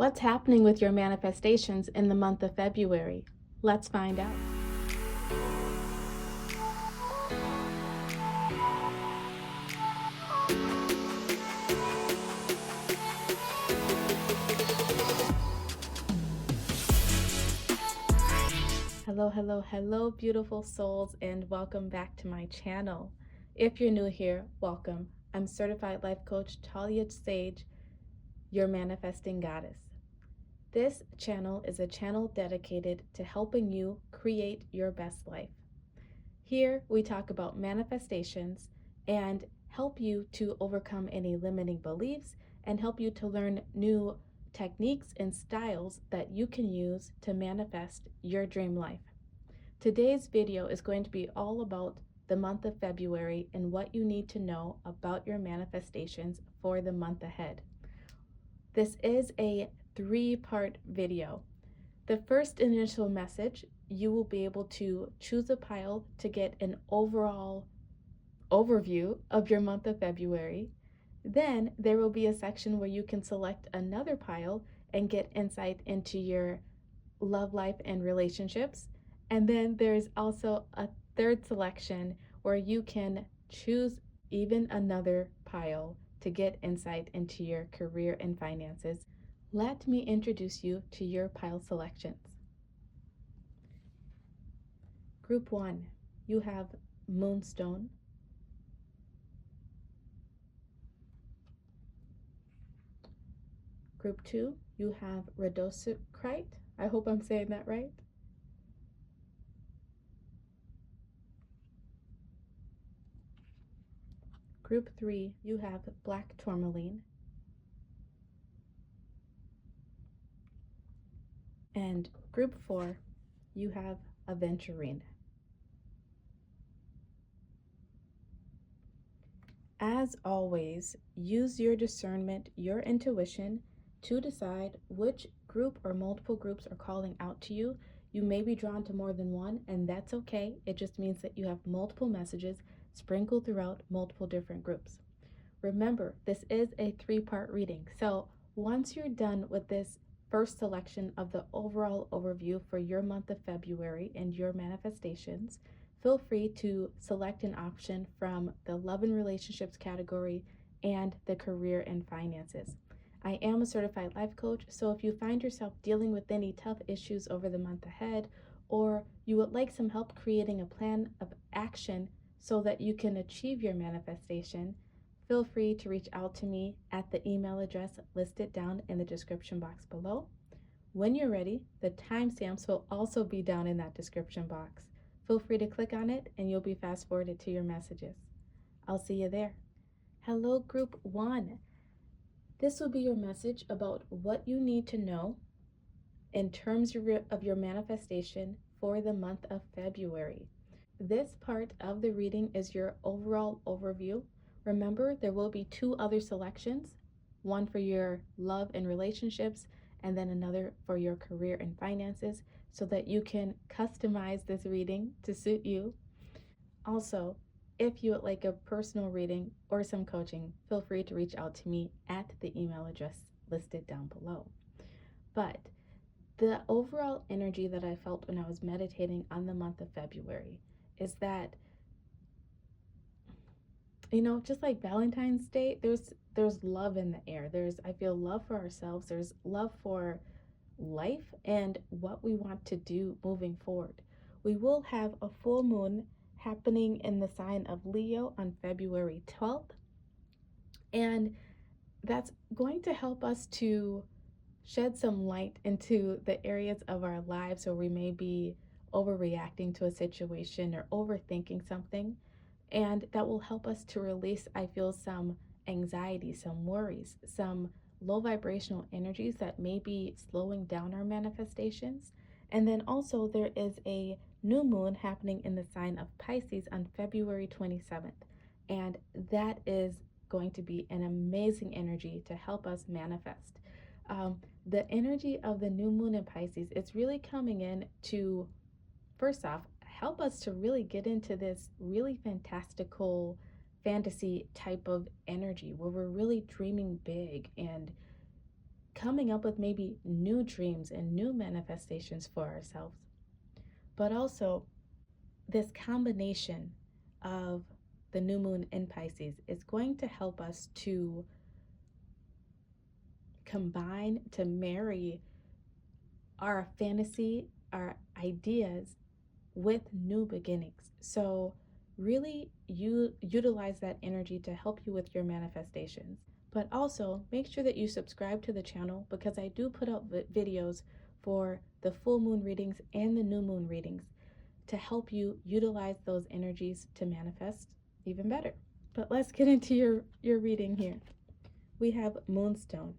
What's happening with your manifestations in the month of February? Let's find out. Hello, beautiful souls, and welcome back to my channel. If you're new here, welcome. I'm Certified Life Coach 𝒕𝒊𝒄𝒏, your manifesting goddess. This channel is a channel dedicated to helping you create your best life. Here, we talk about manifestations and help you to overcome any limiting beliefs and help you to learn new techniques and styles that you can use to manifest your dream life. Today's video is going to be all about the month of February and what you need to know about your manifestations for the month ahead. This is a 3-part video. The first initial message, you will be able to choose a pile to get an overall overview of your month of February. Then there will be a section where you can select another pile and get insight into your love life and relationships. And then there's also a third selection where you can choose even another pile to get insight into your career and finances. Let me introduce you to your pile selections. Group 1, you have Moonstone. Group 2, you have 𝒕𝒊𝒄𝒌. I hope I'm saying that right. Group 3, you have Black Tourmaline. And Group 4, you have Aventurine. As always, use your discernment, your intuition, to decide which group or multiple groups are calling out to you. You may be drawn to more than one, and that's okay. It just means that you have multiple messages sprinkled throughout multiple different groups. Remember, this is a 3-part reading. So once you're done with this first selection of the overall overview for your month of February and your manifestations, feel free to select an option from the love and relationships category and the career and finances. I am a certified life coach, so if you find yourself dealing with any tough issues over the month ahead, or you would like some help creating a plan of action so that you can achieve your manifestation, feel free to reach out to me at the email address listed down in the description box below. When you're ready, the timestamps will also be down in that description box. Feel free to click on it and you'll be fast forwarded to your messages. I'll see you there. Hello, Group 1. This will be your message about what you need to know in terms of your manifestation for the month of February. This part of the reading is your overall overview. Remember, there will be 2 other selections, one for your love and relationships, and then another for your career and finances, so that you can customize this reading to suit you. Also, if you would like a personal reading or some coaching, feel free to reach out to me at the email address listed down below. But the overall energy that I felt when I was meditating on the month of February is that, just like Valentine's Day, there's love in the air. I feel love for ourselves. There's love for life and what we want to do moving forward. We will have a full moon happening in the sign of Leo on February 12th. And that's going to help us to shed some light into the areas of our lives where we may be overreacting to a situation or overthinking something. And that will help us to release, I feel, some anxiety, some worries, some low vibrational energies that may be slowing down our manifestations. And then also there is a new moon happening in the sign of Pisces on February 27th. And that is going to be an amazing energy to help us manifest. The energy of the new moon in Pisces, it's really coming in to, first off, help us to really get into this really fantastical fantasy type of energy where we're really dreaming big and coming up with maybe new dreams and new manifestations for ourselves. But also, this combination of the new moon in Pisces is going to help us to combine, to marry our fantasy, our ideas with new beginnings. So really utilize that energy to help you with your manifestations. But also make sure that you subscribe to the channel, because I do put out videos for the full moon readings and the new moon readings to help you utilize those energies to manifest even better. But let's get into your reading here. We have Moonstone.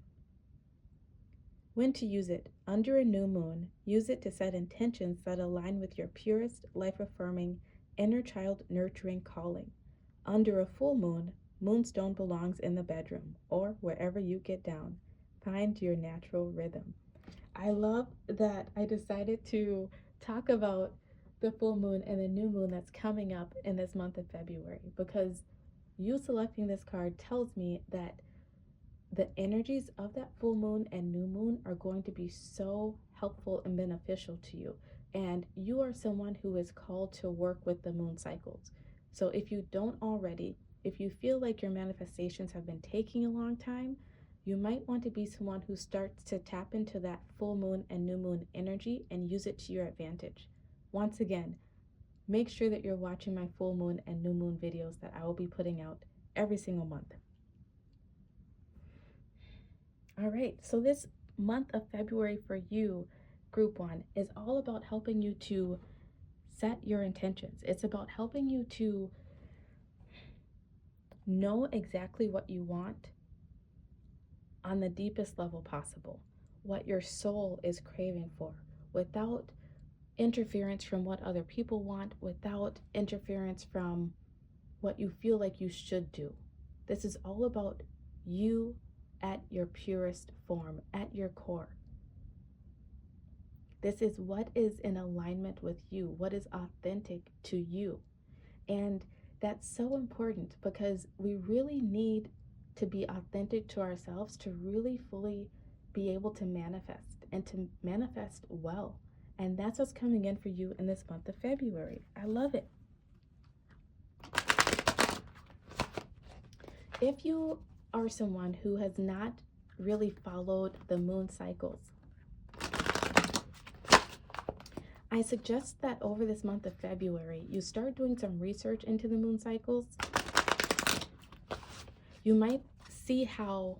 When to use it. Under a new moon, use it to set intentions that align with your purest, life-affirming, inner child nurturing calling. Under a full moon, Moonstone belongs in the bedroom or wherever you get down. Find your natural rhythm. I love that I decided to talk about the full moon and the new moon that's coming up in this month of February, because you selecting this card tells me that the energies of that full moon and new moon are going to be so helpful and beneficial to you. And you are someone who is called to work with the moon cycles. So if you don't already, if you feel like your manifestations have been taking a long time, you might want to be someone who starts to tap into that full moon and new moon energy and use it to your advantage. Once again, make sure that you're watching my full moon and new moon videos that I will be putting out every single month. All right, so this month of February for you, Group 1, is all about helping you to set your intentions. It's about helping you to know exactly what you want on the deepest level possible, what your soul is craving for, without interference from what other people want, without interference from what you feel like you should do. This is all about you at your purest form, at your core. This is what is in alignment with you, what is authentic to you. And that's so important, because we really need to be authentic to ourselves to really fully be able to manifest, and to manifest well. And that's what's coming in for you in this month of February. I love it. If you are someone who has not really followed the moon cycles, I suggest that over this month of February, you start doing some research into the moon cycles. You might see how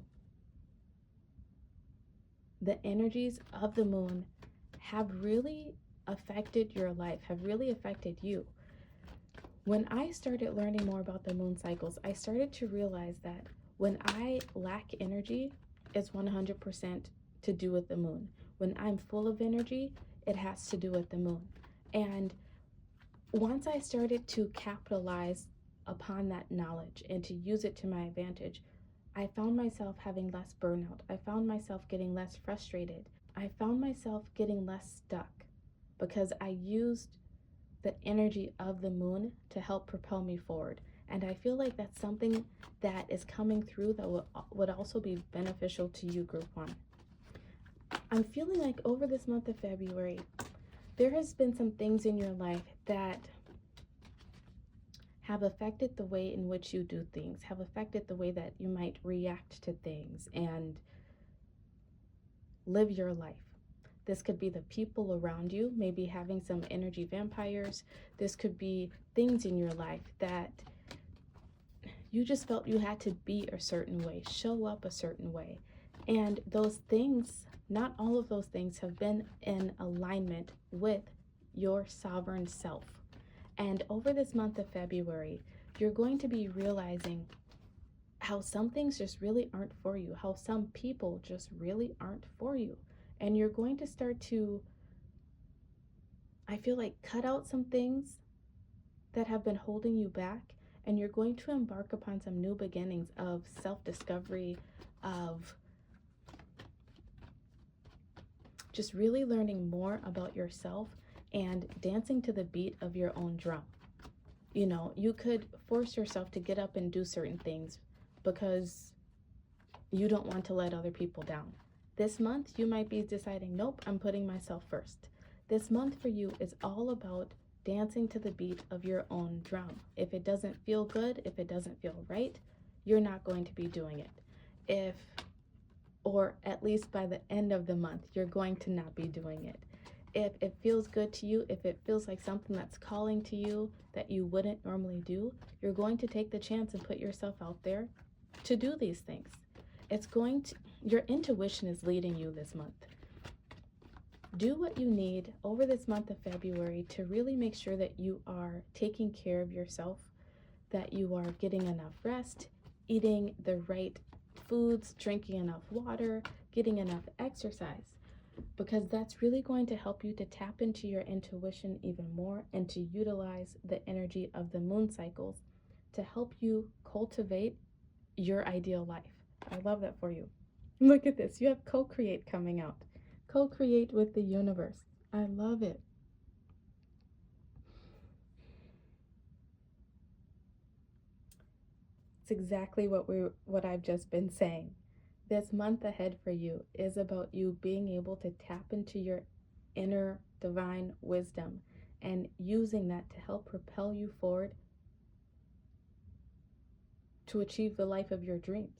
the energies of the moon have really affected your life, have really affected you. When I started learning more about the moon cycles, I started to realize that when I lack energy, it's 100% to do with the moon. When I'm full of energy, it has to do with the moon. And once I started to capitalize upon that knowledge and to use it to my advantage, I found myself having less burnout. I found myself getting less frustrated. I found myself getting less stuck, because I used the energy of the moon to help propel me forward. And I feel like that's something that is coming through that would also be beneficial to you, Group 1. I'm feeling like over this month of February, there has been some things in your life that have affected the way in which you do things, have affected the way that you might react to things and live your life. This could be the people around you, maybe having some energy vampires. This could be things in your life that you just felt you had to be a certain way, show up a certain way. And those things, not all of those things, have been in alignment with your sovereign self. And over this month of February, you're going to be realizing how some things just really aren't for you, how some people just really aren't for you. And you're going to start to, I feel like, cut out some things that have been holding you back. And you're going to embark upon some new beginnings of self-discovery, of just really learning more about yourself and dancing to the beat of your own drum. You know, you could force yourself to get up and do certain things because you don't want to let other people down. This month, you might be deciding, nope, I'm putting myself first. This month for you is all about dancing to the beat of your own drum. If it doesn't feel good, if it doesn't feel right, you're not going to be doing it. Or at least by the end of the month, you're going to not be doing it. If it feels good to you, if it feels like something that's calling to you that you wouldn't normally do, you're going to take the chance and put yourself out there to do these things. Your intuition is leading you this month. Do what you need over this month of February to really make sure that you are taking care of yourself, that you are getting enough rest, eating the right foods, drinking enough water, getting enough exercise, because that's really going to help you to tap into your intuition even more and to utilize the energy of the moon cycles to help you cultivate your ideal life. I love that for you. Look at this. You have co-create coming out. Co-create with the universe. I love it. It's exactly what I've just been saying. This month ahead for you is about you being able to tap into your inner divine wisdom and using that to help propel you forward to achieve the life of your dreams.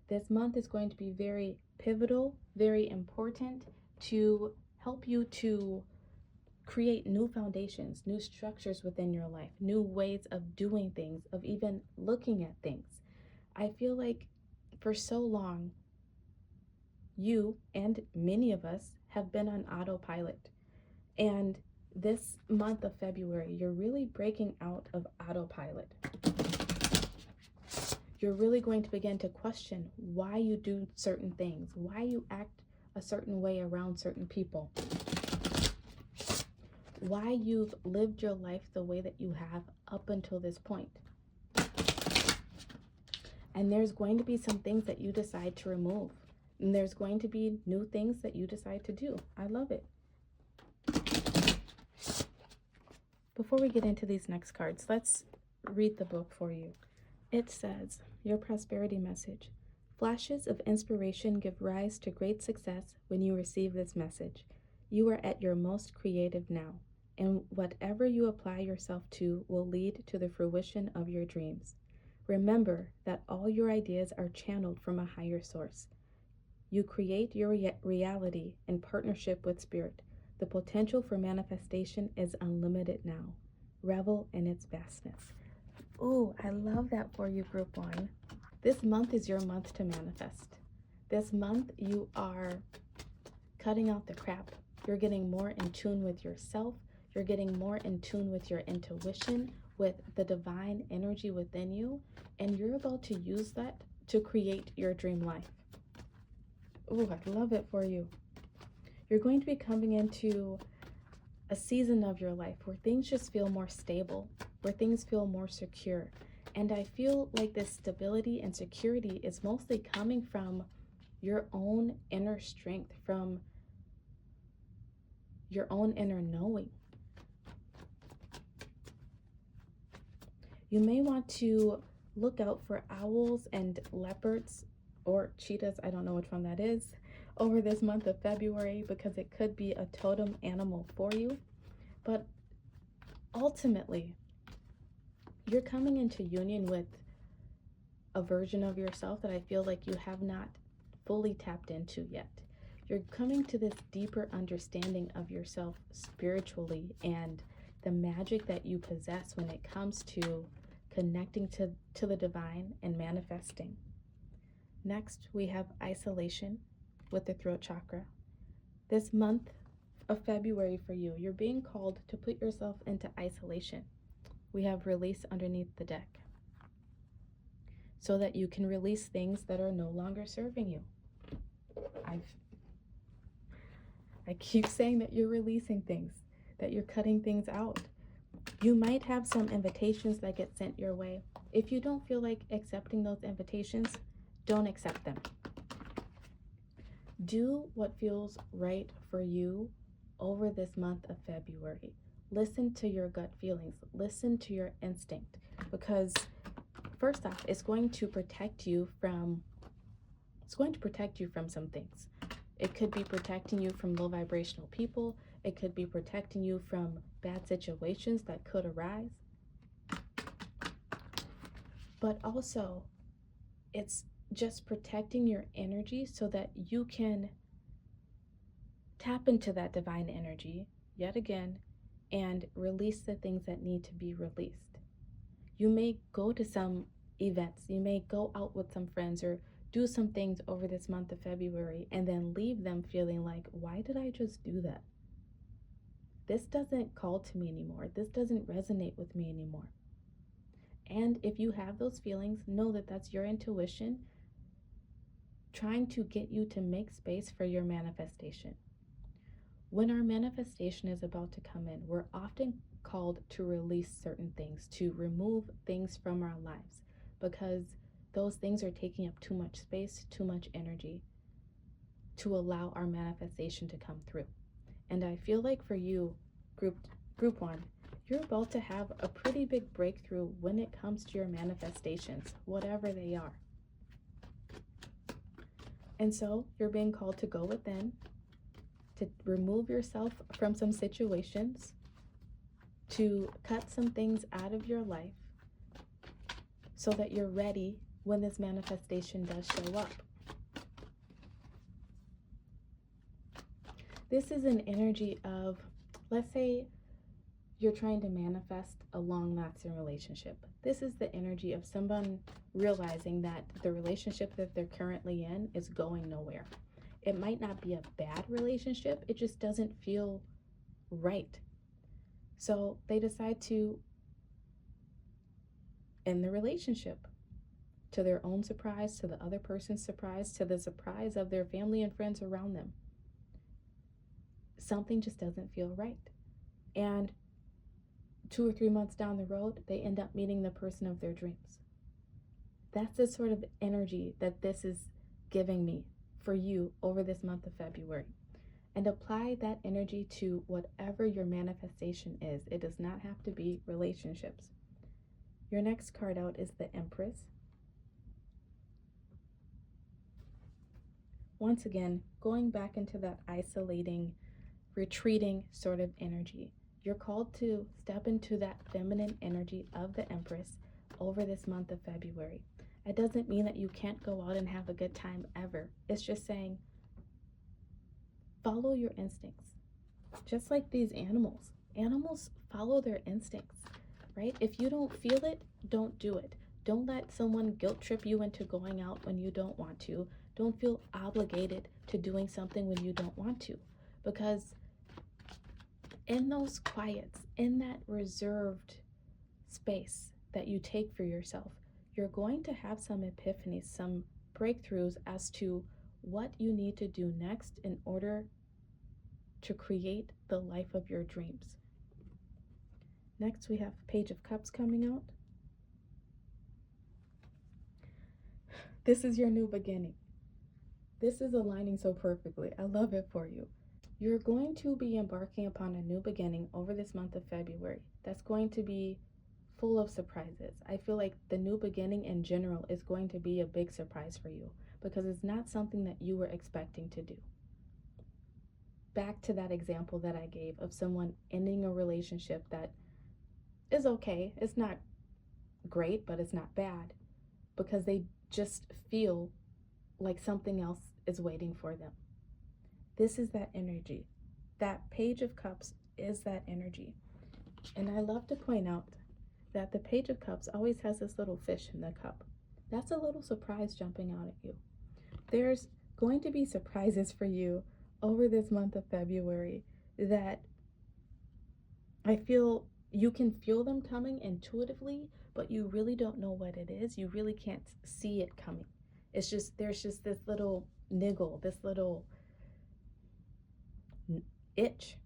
This month is going to be very pivotal, very important to help you to create new foundations, new structures within your life, new ways of doing things, of even looking at things. I feel like for so long, you and many of us have been on autopilot. And this month of February, you're really breaking out of autopilot. You're really going to begin to question why you do certain things, why you act a certain way around certain people, why you've lived your life the way that you have up until this point. And there's going to be some things that you decide to remove. And there's going to be new things that you decide to do. I love it. Before we get into these next cards, let's read the book for you. It says, your prosperity message. Flashes of inspiration give rise to great success when you receive this message. You are at your most creative now, and whatever you apply yourself to will lead to the fruition of your dreams. Remember that all your ideas are channeled from a higher source. You create your reality in partnership with Spirit. The potential for manifestation is unlimited now. Revel in its vastness. Ooh, I love that for you, Group 1. This month is your month to manifest. This month you are cutting out the crap. You're getting more in tune with yourself. You're getting more in tune with your intuition, with the divine energy within you, and you're about to use that to create your dream life. Ooh, I love it for you. You're going to be coming into a season of your life where things just feel more stable, where things feel more secure. And I feel like this stability and security is mostly coming from your own inner strength, from your own inner knowing. You may want to look out for owls and leopards or cheetahs, I don't know which one that is, over this month of February, because it could be a totem animal for you. But ultimately, you're coming into union with a version of yourself that I feel like you have not fully tapped into yet. You're coming to this deeper understanding of yourself spiritually and the magic that you possess when it comes to connecting to the divine and manifesting. Next, we have isolation with the throat chakra. This month of February for you, you're being called to put yourself into isolation. We have release underneath the deck, so that you can release things that are no longer serving you. I keep saying that you're releasing things, that you're cutting things out. You might have some invitations that get sent your way. If you don't feel like accepting those invitations, don't accept them. Do what feels right for you over this month of February. Listen to your gut feelings. Listen to your instinct, because first off, it's going to protect you from It's going to protect you from some things. It could be protecting you from low vibrational people. It could be protecting you from bad situations that could arise. But also, it's just protecting your energy so that you can tap into that divine energy yet again and release the things that need to be released. You may go to some events, you may go out with some friends or do some things over this month of February and then leave them feeling like, why did I just do that? This doesn't call to me anymore. This doesn't resonate with me anymore. And if you have those feelings, know that that's your intuition trying to get you to make space for your manifestation. When our manifestation is about to come in, we're often called to release certain things, to remove things from our lives, because those things are taking up too much space, too much energy to allow our manifestation to come through. And I feel like for you, group 1, you're about to have a pretty big breakthrough when it comes to your manifestations, whatever they are. And so you're being called to go within, to remove yourself from some situations, to cut some things out of your life so that you're ready when this manifestation does show up. This is an energy of, let's say you're trying to manifest a long-lasting relationship. This is the energy of someone realizing that the relationship that they're currently in is going nowhere. It might not be a bad relationship, it just doesn't feel right. So they decide to end the relationship, to their own surprise, to the other person's surprise, to the surprise of their family and friends around them. Something just doesn't feel right. And 2 or 3 months down the road, they end up meeting the person of their dreams. That's the sort of energy that this is giving me for you over this month of February. And apply that energy to whatever your manifestation is. It does not have to be relationships. Your next card out is the Empress. Once again, going back into that isolating, retreating sort of energy. You're called to step into that feminine energy of the Empress over this month of February. It doesn't mean that you can't go out and have a good time ever. It's just saying, follow your instincts. Just like these animals. Animals follow their instincts, right? If you don't feel it, don't do it. Don't let someone guilt trip you into going out when you don't want to. Don't feel obligated to doing something when you don't want to. Because in those quiets, in that reserved space that you take for yourself, you're going to have some epiphanies, some breakthroughs as to what you need to do next in order to create the life of your dreams. Next, we have Page of Cups coming out. This is your new beginning. This is aligning so perfectly. I love it for you. You're going to be embarking upon a new beginning over this month of February. That's going to be full of surprises. I feel like the new beginning in general is going to be a big surprise for you because it's not something that you were expecting to do. Back to that example that I gave of someone ending a relationship that is okay. It's not great, but it's not bad because they just feel like something else is waiting for them. This is that energy. That Page of Cups is that energy. And I love to point out that the Page of Cups always has this little fish in the cup. That's a little surprise jumping out at you. There's going to be surprises for you over this month of February that I feel you can feel them coming intuitively, but you really don't know what it is. You really can't see it coming. It's just, there's just this little niggle, this little itch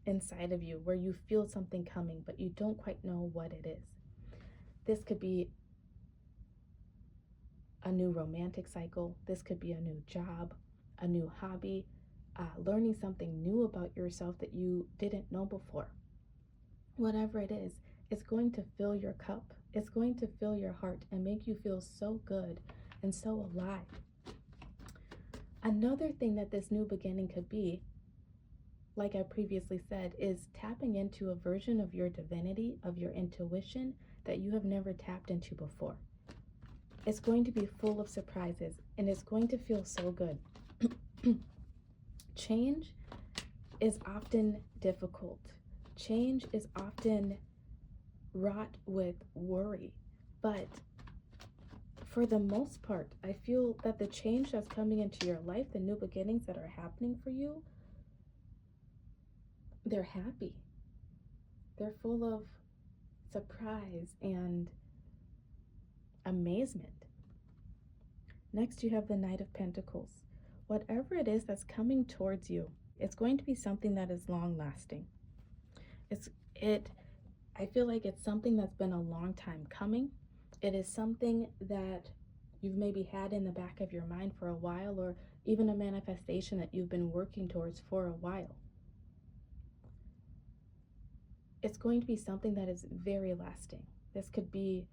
inside of you where you feel something coming, but you don't quite know what it is. This could be a new romantic cycle. This could be a new job, a new hobby, learning something new about yourself that you didn't know before. Whatever it is, it's going to fill your cup. It's going to fill your heart and make you feel so good and so alive. Another thing that this new beginning could be, like I previously said, is tapping into a version of your divinity, of your intuition that you have never tapped into before. It's going to be full of surprises, and it's going to feel so good. Change is often difficult. Change is often wrought with worry. But for the most part, I feel that the change that's coming into your life, the new beginnings that are happening for you, they're happy. They're full of surprise and amazement. Next, you have the Knight of Pentacles. Whatever it is that's coming towards you, it's going to be something that is long-lasting. I feel like it's something that's been a long time coming. It is something that you've maybe had in the back of your mind for a while, or even a manifestation that you've been working towards for a while. It's going to be something that is very lasting. This could be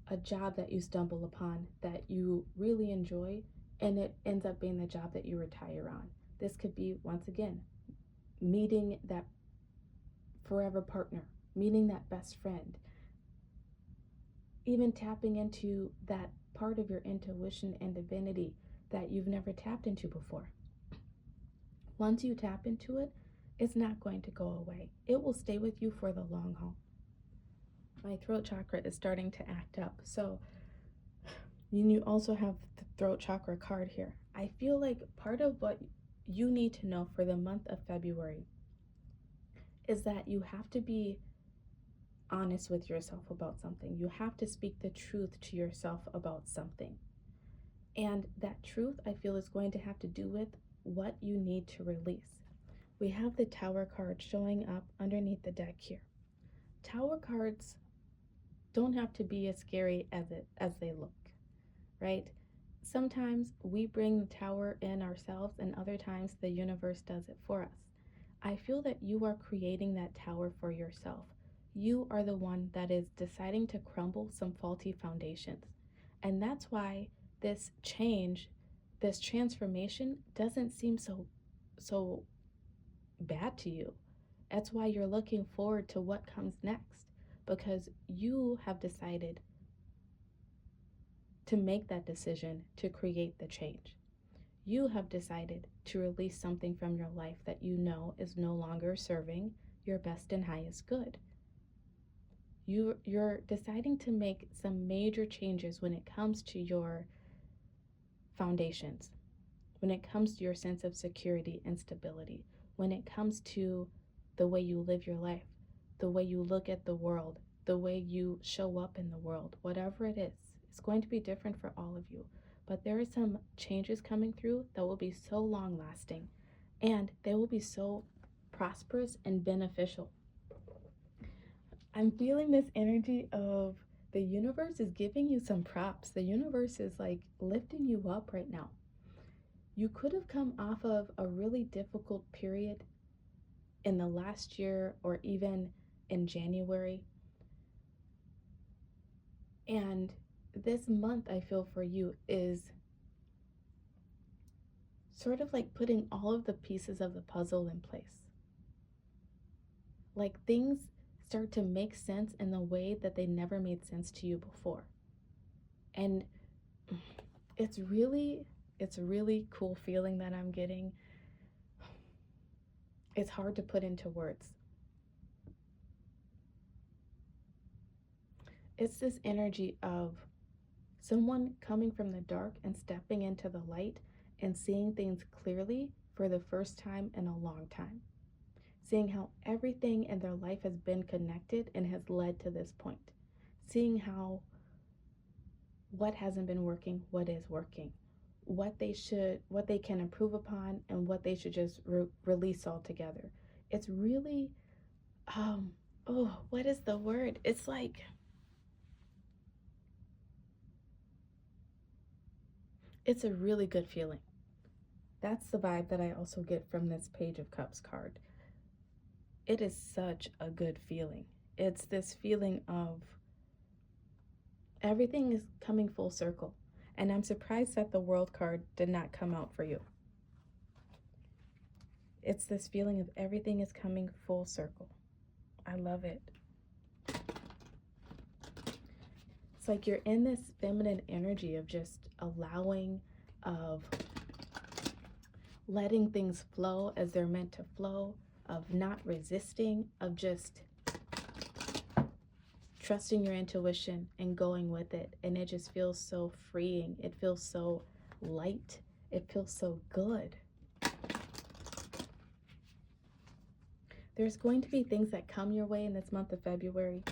a job that you stumble upon that you really enjoy, and it ends up being the job that you retire on. This could be, once again, meeting that forever partner, meeting that best friend, even tapping into that part of your intuition and divinity that you've never tapped into before. Once you tap into it, it's not going to go away. It will stay with you for the long haul. My throat chakra is starting to act up. So you also have the throat chakra card here. I feel like part of what you need to know for the month of February is that you have to be honest with yourself about something. You have to speak the truth to yourself about something. And that truth, I feel, is going to have to do with what you need to release. We have the Tower card showing up underneath the deck here. Tower cards don't have to be as scary as they look, right? Sometimes we bring the tower in ourselves, and other times the universe does it for us. I feel that you are creating that tower for yourself. You are the one that is deciding to crumble some faulty foundations. And that's why this change, this transformation doesn't seem so bad to you. That's why you're looking forward to what comes next, because you have decided to make that decision to create the change. You have decided to release something from your life that you know is no longer serving your best and highest good. You're deciding to make some major changes when it comes to your foundations, when it comes to your sense of security and stability, when it comes to the way you live your life, the way you look at the world, the way you show up in the world, whatever it is. It's going to be different for all of you, but there are some changes coming through that will be so long lasting, and they will be so prosperous and beneficial. I'm feeling this energy of the universe is giving you some props. The universe is like lifting you up right now. You could have come off of a really difficult period in the last year, or even in January. And this month, I feel, for you is sort of like putting all of the pieces of the puzzle in place. Like things start to make sense in the way that they never made sense to you before. And it's a really cool feeling that I'm getting. It's hard to put into words. It's this energy of someone coming from the dark and stepping into the light and seeing things clearly for the first time in a long time. Seeing how everything in their life has been connected and has led to this point. Seeing how what hasn't been working, what is working, what they can improve upon, and what they should just release altogether. It's really, what is the word? It's like, it's a really good feeling. That's the vibe that I also get from this Page of Cups card. It is such a good feeling. It's this feeling of everything is coming full circle. And I'm surprised that the World card did not come out for you. It's this feeling of everything is coming full circle. I love it. It's like you're in this feminine energy of just allowing, of letting things flow as they're meant to flow, of not resisting, of just trusting your intuition and going with it. And it just feels so freeing. It feels so light. It feels so good. There's going to be things that come your way in this month of February.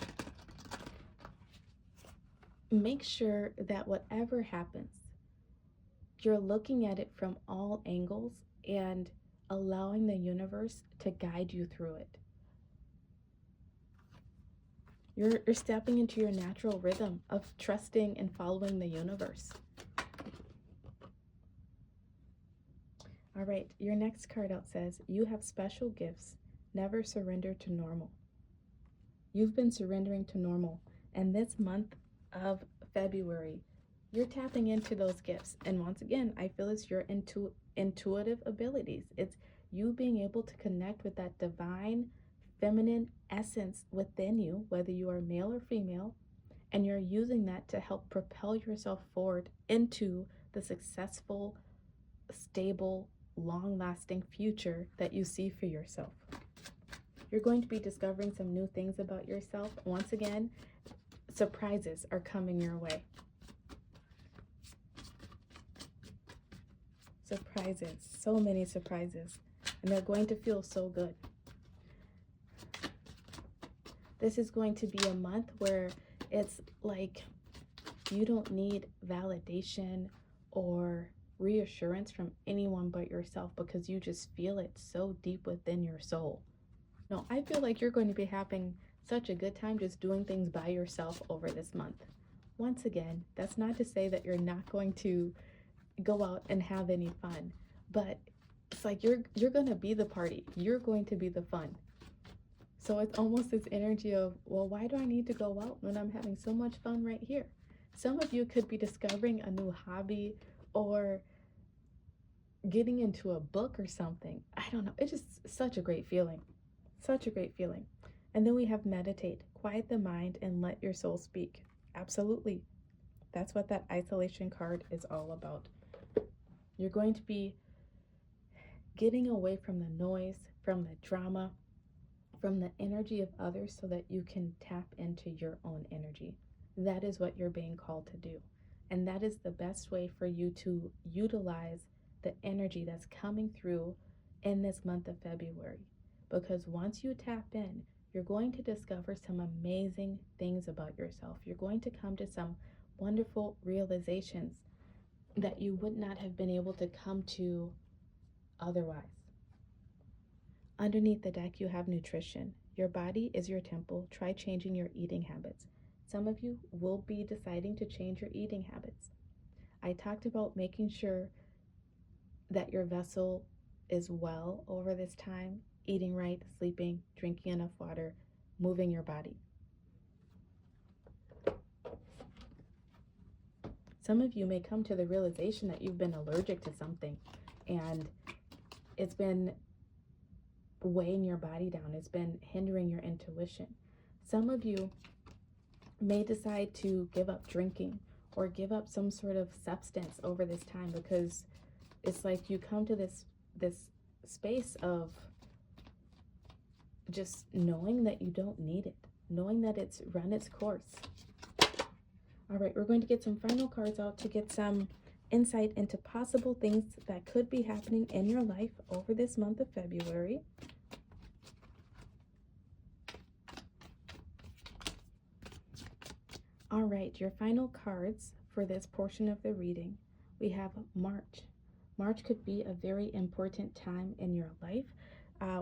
Make sure that whatever happens, you're looking at it from all angles and allowing the universe to guide you through it. You're stepping into your natural rhythm of trusting and following the universe. All right, your next card out says, you have special gifts. Never surrender to normal. You've been surrendering to normal, and this month of February, you're tapping into those gifts. And once again, I feel it's your intuitive abilities. It's you being able to connect with that divine feminine essence within you, whether you are male or female, and you're using that to help propel yourself forward into the successful, stable, long-lasting future that you see for yourself. You're going to be discovering some new things about yourself. Once again, surprises are coming your way. Surprises, so many surprises, and they're going to feel so good. This is going to be a month where it's like you don't need validation or reassurance from anyone but yourself, because you just feel it so deep within your soul. No, I feel like you're going to be having such a good time just doing things by yourself over this month. Once again, that's not to say that you're not going to go out and have any fun, but it's like you're going to be the party. You're going to be the fun. So it's almost this energy of, well, why do I need to go out when I'm having so much fun right here? Some of you could be discovering a new hobby or getting into a book or something. I don't know. It's just such a great feeling. Such a great feeling. And then we have meditate, quiet the mind and let your soul speak. Absolutely. That's what that isolation card is all about. You're going to be getting away from the noise, from the drama, from the energy of others, so that you can tap into your own energy. That is what you're being called to do. And that is the best way for you to utilize the energy that's coming through in this month of February. Because once you tap in, you're going to discover some amazing things about yourself. You're going to come to some wonderful realizations that you would not have been able to come to otherwise. Underneath the deck, you have nutrition. Your body is your temple. Try changing your eating habits. Some of you will be deciding to change your eating habits. I talked about making sure that your vessel is well over this time, eating right, sleeping, drinking enough water, moving your body. Some of you may come to the realization that you've been allergic to something and it's been weighing your body down. It's been hindering your intuition. Some of you may decide to give up drinking or give up some sort of substance over this time, because it's like you come to this space of just knowing that you don't need it, knowing that it's run its course. All right, we're going to get some final cards out to get some insight into possible things that could be happening in your life over this month of February. All right, your final cards for this portion of the reading. We have March. March could be a very important time in your life.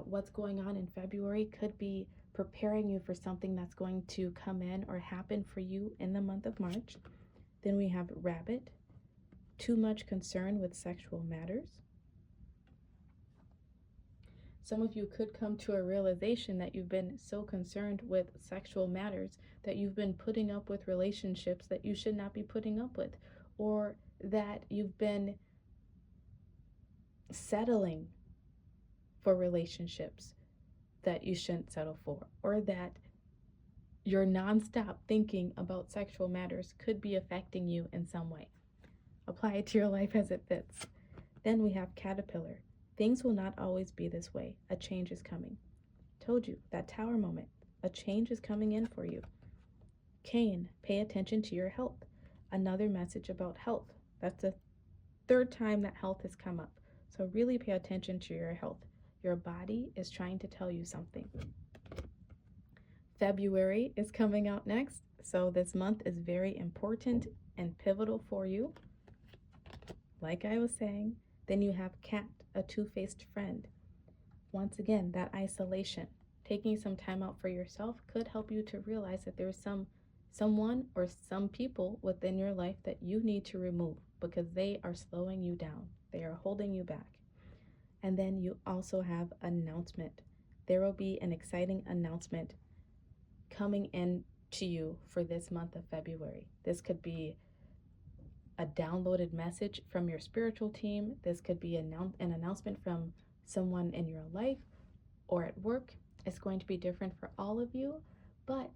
What's going on in February could be preparing you for something that's going to come in or happen for you in the month of March. Then we have Rabbit, too much concern with sexual matters. Some of you could come to a realization that you've been so concerned with sexual matters that you've been putting up with relationships that you should not be putting up with, or that you've been settling for relationships that you shouldn't settle for, or that your nonstop thinking about sexual matters could be affecting you in some way. Apply it to your life as it fits. Then we have Caterpillar. Things will not always be this way. A change is coming. Told you, that Tower moment. A change is coming in for you. Cain, pay attention to your health. Another message about health. That's the third time that health has come up. So really pay attention to your health. Your body is trying to tell you something. February is coming out next. So this month is very important and pivotal for you. Like I was saying, then you have Cat, a two-faced friend. Once again, that isolation. Taking some time out for yourself could help you to realize that there's someone or some people within your life that you need to remove because they are slowing you down. They are holding you back. And then you also have announcement. There will be an exciting announcement coming in to you for this month of February. This could be a downloaded message from your spiritual team. This could be an announcement from someone in your life or at work. It's going to be different for all of you, but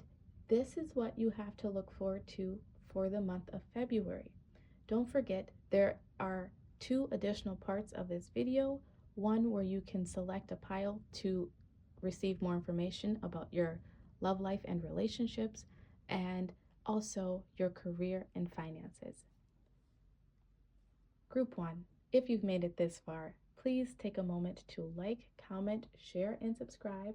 this is what you have to look forward to for the month of February. Don't forget, there are 2 additional parts of this video. One where you can select a pile to receive more information about your love life and relationships, and also your career and finances. Group 1, if you've made it this far, please take a moment to like, comment, share, and subscribe.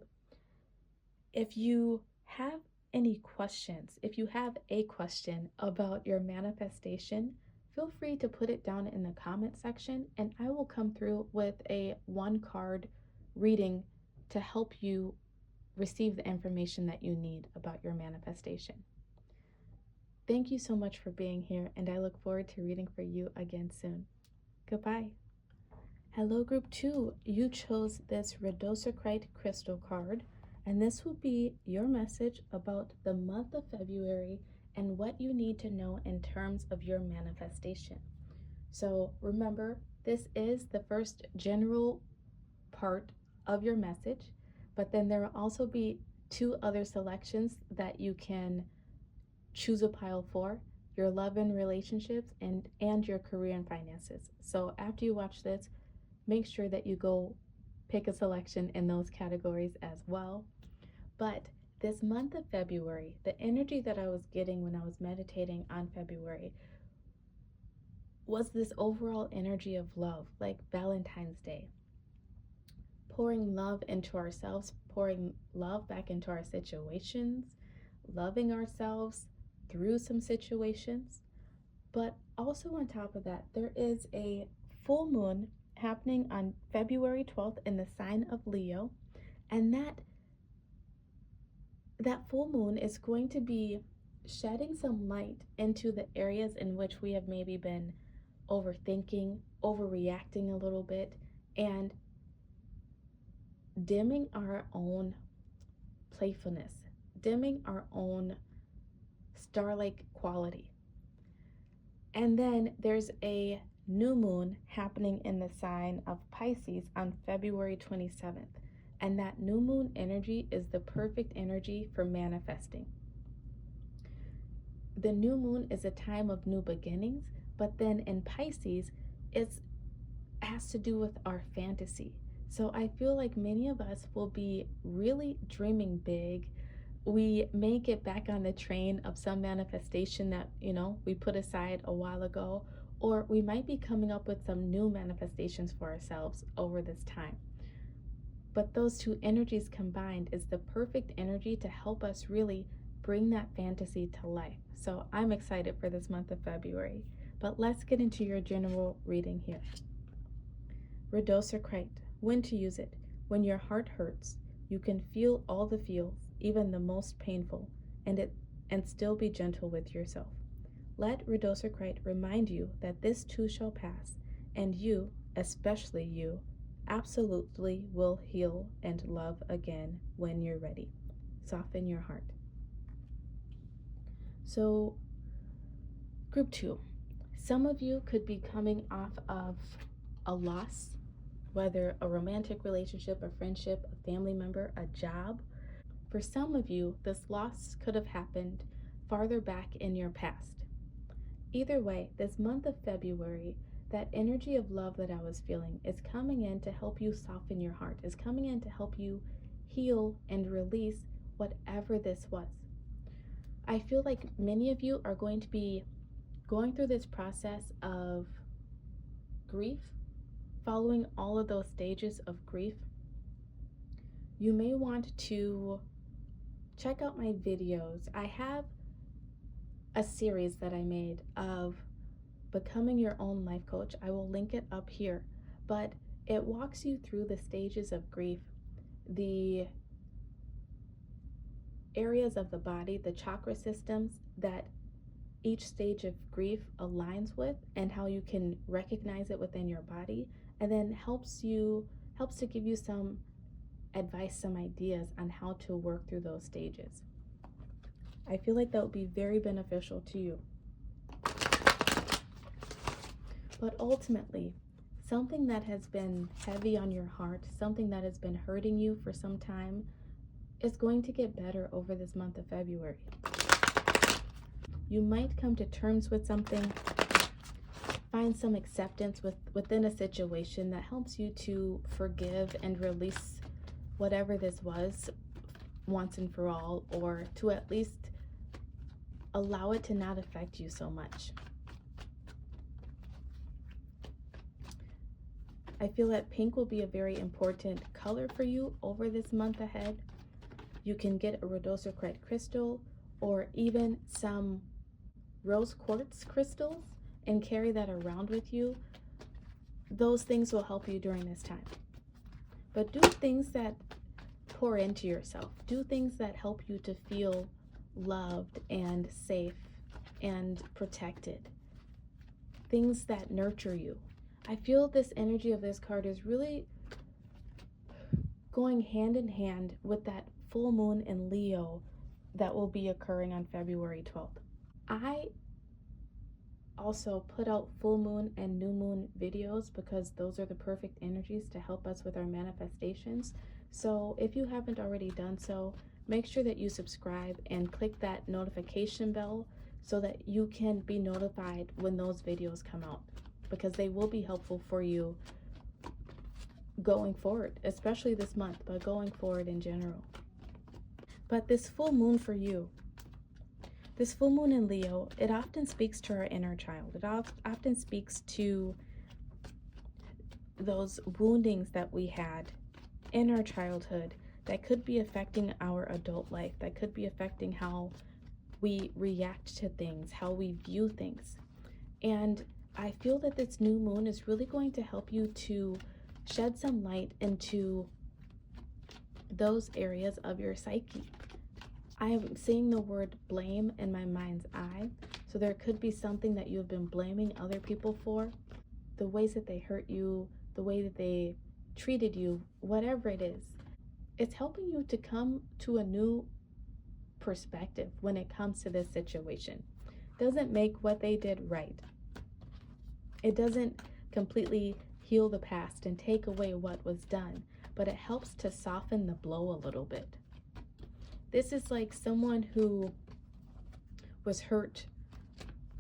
If you have any questions, if you have a question about your manifestation, feel free to put it down in the comment section, and I will come through with a 1-card reading to help you receive the information that you need about your manifestation. Thank you so much for being here, and I look forward to reading for you again soon. Goodbye. Hello, Group 2. You chose this rhodochrosite crystal card, and this will be your message about the month of February and what you need to know in terms of your manifestation. So remember, this is the first general part of your message, but then there will also be 2 other selections that you can choose a pile for: your love and relationships and your career and finances. So after you watch this, make sure that you go pick a selection in those categories as well. But this month of February, the energy that I was getting when I was meditating on February was this overall energy of love, like Valentine's Day. Pouring love into ourselves, pouring love back into our situations, loving ourselves through some situations. But also on top of that, there is a full moon happening on February 12th in the sign of Leo, and that full moon is going to be shedding some light into the areas in which we have maybe been overthinking, overreacting a little bit, and dimming our own playfulness, dimming our own star-like quality. And then there's a new moon happening in the sign of Pisces on February 27th. And that new moon energy is the perfect energy for manifesting. The new moon is a time of new beginnings, but then in Pisces, it has to do with our fantasy. So I feel like many of us will be really dreaming big. We may get back on the train of some manifestation that, we put aside a while ago, or we might be coming up with some new manifestations for ourselves over this time. But those 2 energies combined is the perfect energy to help us really bring that fantasy to life. So I'm excited for this month of February. But let's get into your general reading here. Rhodochrosite, when to use it. When your heart hurts, you can feel all the feels, even the most painful, and still be gentle with yourself. Let rhodochrosite remind you that this too shall pass, and you, especially you, absolutely will heal and love again when you're ready. Soften your heart. So, Group 2, Some of you could be coming off of a loss, whether a romantic relationship, a friendship, a family member, a job. For some of you, this loss could have happened farther back in your past. Either way, this month of February, that energy of love that I was feeling is coming in to help you soften your heart, is coming in to help you heal and release whatever this was. I feel like many of you are going to be going through this process of grief, following all of those stages of grief. You may want to check out my videos. I have a series that I made of becoming your own life coach. I will link it up here, but it walks you through the stages of grief, the areas of the body, the chakra systems that each stage of grief aligns with, and how you can recognize it within your body, and then helps to give you some advice, some ideas on how to work through those stages. I feel like that would be very beneficial to you. But ultimately, something that has been heavy on your heart, something that has been hurting you for some time, is going to get better over this month of February. You might come to terms with something, find some acceptance within a situation that helps you to forgive and release whatever this was once and for all, or to at least allow it to not affect you so much. I feel that pink will be a very important color for you over this month ahead. You can get a rhodochrosite crystal or even some rose quartz crystals and carry that around with you. Those things will help you during this time. But do things that pour into yourself. Do things that help you to feel loved and safe and protected. Things that nurture you. I feel this energy of this card is really going hand in hand with that full moon in Leo that will be occurring on February 12th. I also put out full moon and new moon videos because those are the perfect energies to help us with our manifestations. So if you haven't already done so, make sure that you subscribe and click that notification bell so that you can be notified when those videos come out, because they will be helpful for you going forward, especially this month, but going forward in general. But this full moon for you, this full moon in Leo, it often speaks to our inner child. It often speaks to those woundings that we had in our childhood that could be affecting our adult life, that could be affecting how we react to things, how we view things. And I feel that this new moon is really going to help you to shed some light into those areas of your psyche. I am seeing the word blame in my mind's eye. So there could be something that you've been blaming other people for, the ways that they hurt you, the way that they treated you, whatever it is. It's helping you to come to a new perspective when it comes to this situation. Doesn't make what they did right. It doesn't completely heal the past and take away what was done, but it helps to soften the blow a little bit. This is like someone who was hurt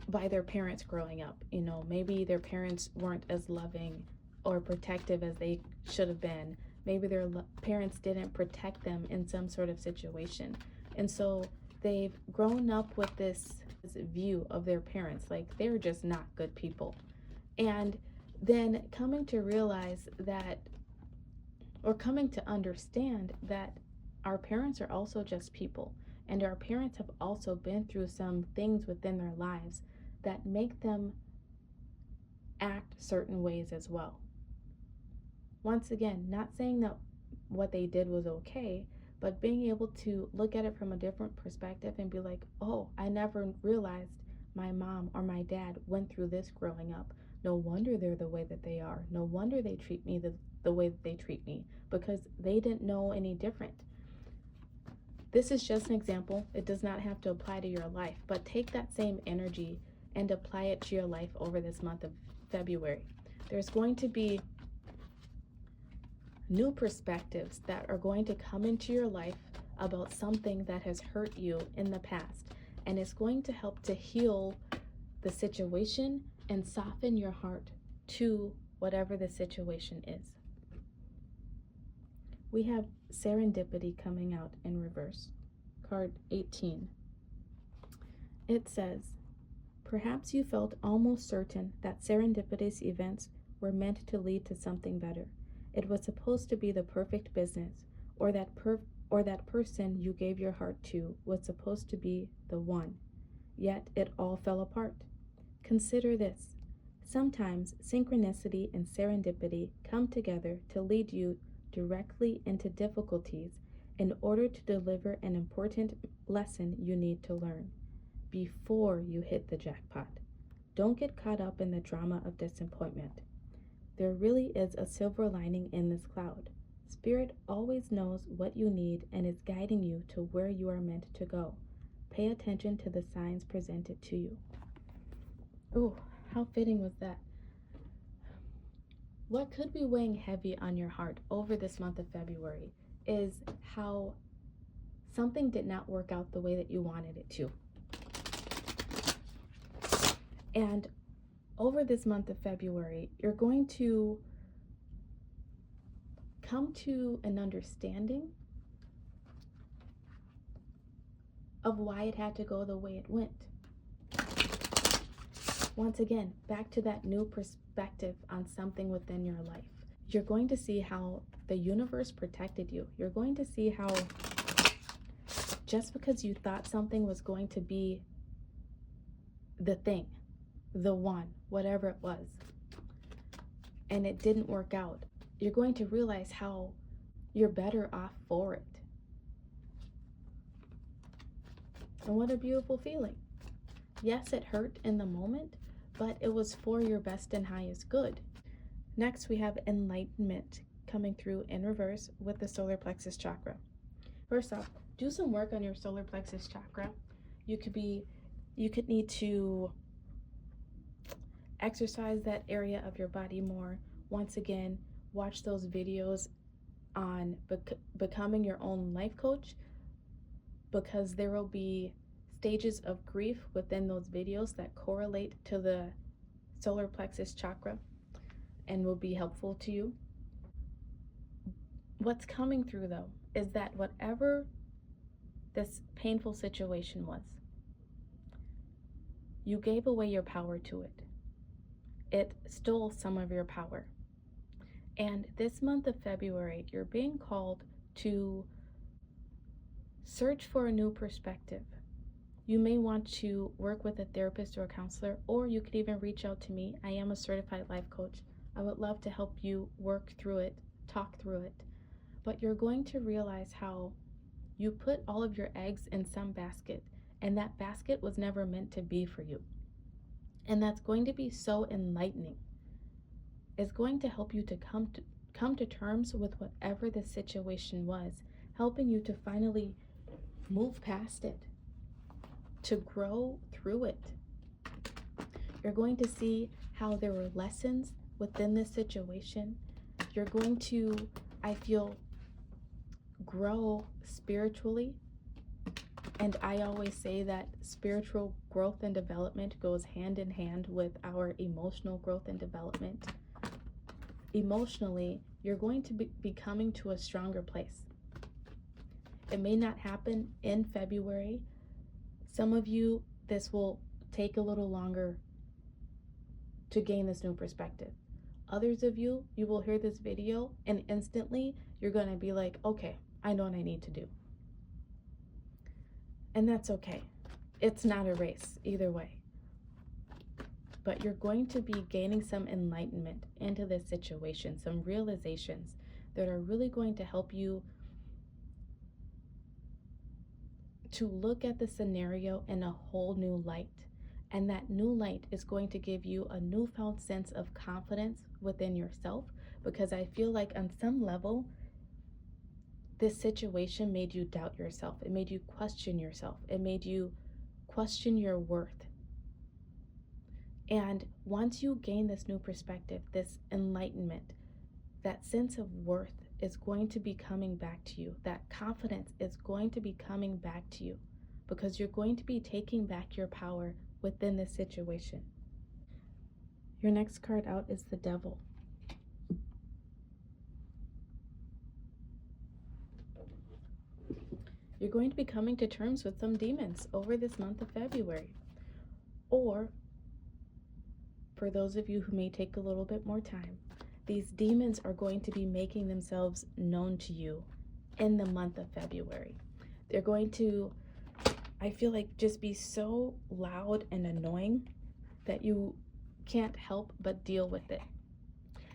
by their parents growing up. You know, maybe their parents weren't as loving or protective as they should have been. Maybe their parents didn't protect them in some sort of situation. And so they've grown up with this view of their parents, like they're just not good people. And then coming to realize that, or coming to understand that our parents are also just people, and our parents have also been through some things within their lives that make them act certain ways as well. Once again, not saying that what they did was okay, but being able to look at it from a different perspective and be like, oh, I never realized my mom or my dad went through this growing up. No wonder they're the way that they are. No wonder they treat me the way that they treat me, because they didn't know any different. This is just an example. It does not have to apply to your life, but take that same energy and apply it to your life over this month of February. There's going to be new perspectives that are going to come into your life about something that has hurt you in the past, and it's going to help to heal the situation and soften your heart to whatever the situation is. We have serendipity coming out in reverse, card 18. It says, perhaps you felt almost certain that serendipitous events were meant to lead to something better. It was supposed to be the perfect business, or that person you gave your heart to was supposed to be the one. Yet it all fell apart. Consider this. Sometimes synchronicity and serendipity come together to lead you directly into difficulties in order to deliver an important lesson you need to learn before you hit the jackpot. Don't get caught up in the drama of disappointment. There really is a silver lining in this cloud. Spirit always knows what you need and is guiding you to where you are meant to go. Pay attention to the signs presented to you. Ooh, how fitting was that? What could be weighing heavy on your heart over this month of February is how something did not work out the way that you wanted it to. And over this month of February, you're going to come to an understanding of why it had to go the way it went. Once again, back to that new perspective on something within your life. You're going to see how the universe protected you. You're going to see how just because you thought something was going to be the thing, the one, whatever it was, and it didn't work out, you're going to realize how you're better off for it. And what a beautiful feeling. Yes, it hurt in the moment, but it was for your best and highest good. Next, we have enlightenment coming through in reverse with the solar plexus chakra. First off, do some work on your solar plexus chakra. You could need to exercise that area of your body more. Once again, watch those videos on becoming your own life coach, because there will be stages of grief within those videos that correlate to the solar plexus chakra and will be helpful to you. What's coming through though is that whatever this painful situation was, you gave away your power to it. It stole some of your power. And this month of February, you're being called to search for a new perspective. You may want to work with a therapist or a counselor, or you could even reach out to me. I am a certified life coach. I would love to help you work through it, talk through it. But you're going to realize how you put all of your eggs in some basket, and that basket was never meant to be for you. And that's going to be so enlightening. It's going to help you to come to terms with whatever the situation was, helping you to finally move past it, to grow through it. You're going to see how there were lessons within this situation. You're going to, I feel, grow spiritually. And I always say that spiritual growth and development goes hand in hand with our emotional growth and development. Emotionally, you're going to be coming to a stronger place. It may not happen in February. Some of you, this will take a little longer to gain this new perspective. Others of you, you will hear this video and instantly you're going to be like, okay, I know what I need to do. And that's okay. It's not a race either way. But you're going to be gaining some enlightenment into this situation, some realizations that are really going to help you to look at the scenario in a whole new light. And that new light is going to give you a newfound sense of confidence within yourself, because I feel like on some level, this situation made you doubt yourself. It made you question yourself. It made you question your worth. And once you gain this new perspective, this enlightenment, that sense of worth is going to be coming back to you. That confidence is going to be coming back to you because you're going to be taking back your power within this situation. Your next card out is the Devil. You're going to be coming to terms with some demons over this month of February. Or, for those of you who may take a little bit more time, these demons are going to be making themselves known to you in the month of February. They're going to, I feel like, just be so loud and annoying that you can't help but deal with it.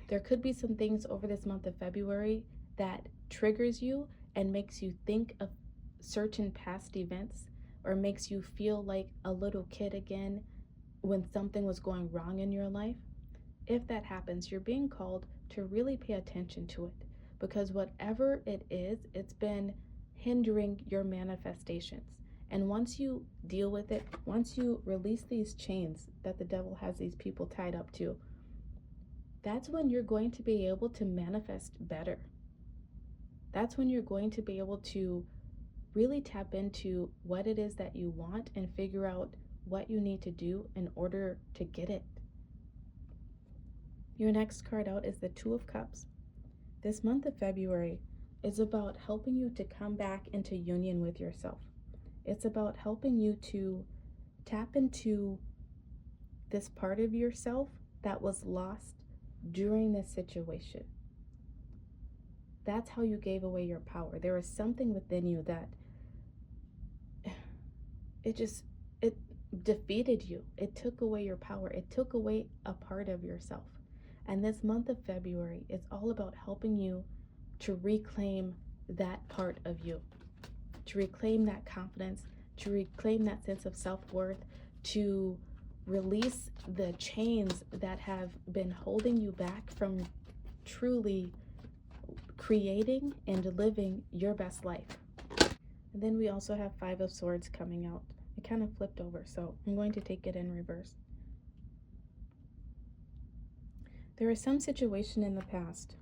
There could be some things over this month of February that triggers you and makes you think of certain past events, or makes you feel like a little kid again when something was going wrong in your life. If that happens, you're being called to really pay attention to it, because whatever it is, it's been hindering your manifestations. And once you deal with it, once you release these chains that the devil has these people tied up to, that's when you're going to be able to manifest better. That's when you're going to be able to really tap into what it is that you want and figure out what you need to do in order to get it. Your next card out is the Two of Cups. This month of February is about helping you to come back into union with yourself. It's about helping you to tap into this part of yourself that was lost during this situation. That's how you gave away your power. There was something within you that it defeated you. It took away your power. It took away a part of yourself. And this month of February is all about helping you to reclaim that part of you, to reclaim that confidence, to reclaim that sense of self-worth, to release the chains that have been holding you back from truly creating and living your best life. And then we also have Five of Swords coming out. It kind of flipped over, so I'm going to take it in reverse. There is some situation in the past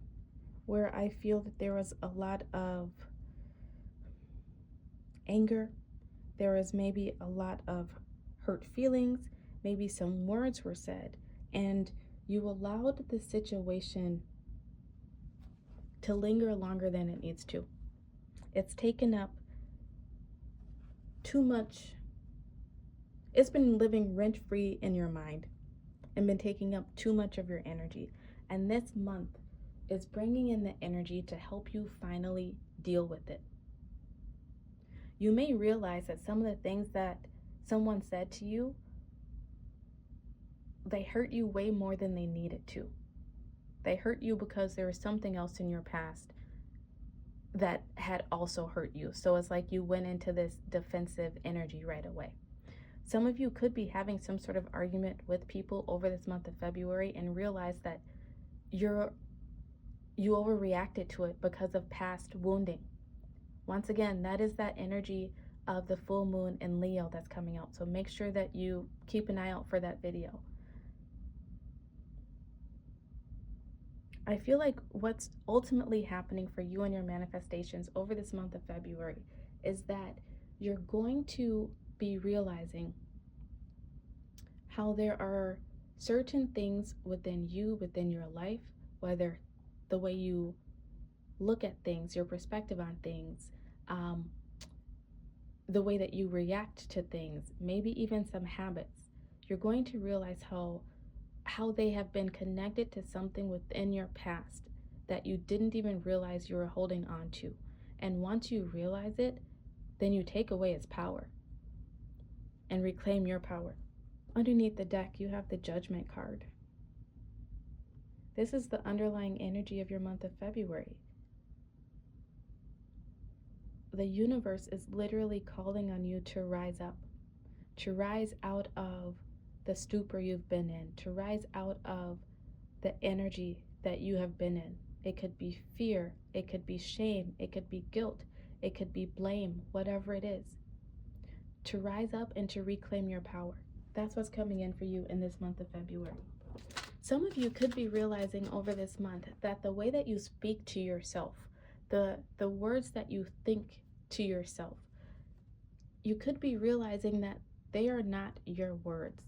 where I feel that there was a lot of anger. There was maybe a lot of hurt feelings. Maybe some words were said, and you allowed the situation to linger longer than it needs to. It's taken up too much. It's been living rent-free in your mind and been taking up too much of your energy. And this month is bringing in the energy to help you finally deal with it. You may realize that some of the things that someone said to you, they hurt you way more than they needed to. They hurt you because there was something else in your past that had also hurt you. So it's like you went into this defensive energy right away. Some of you could be having some sort of argument with people over this month of February and realize that you overreacted to it because of past wounding. Once again, that is that energy of the full moon in Leo that's coming out. So make sure that you keep an eye out for that video. I feel like what's ultimately happening for you and your manifestations over this month of February is that you're going to be realizing how there are certain things within you, within your life, whether the way you look at things, your perspective on things, the way that you react to things, maybe even some habits. You're going to realize how they have been connected to something within your past that you didn't even realize you were holding on to. And once you realize it, then you take away its power and reclaim your power. Underneath the deck, you have the Judgment card. This is the underlying energy of your month of February. The universe is literally calling on you to rise up, to rise out of the stupor you've been in, to rise out of the energy that you have been in. It could be fear, it could be shame, it could be guilt, it could be blame, whatever it is. To rise up and to reclaim your power. That's what's coming in for you in this month of February. Some of you could be realizing over this month that the way that you speak to yourself, the words that you think to yourself, you could be realizing that they are not your words.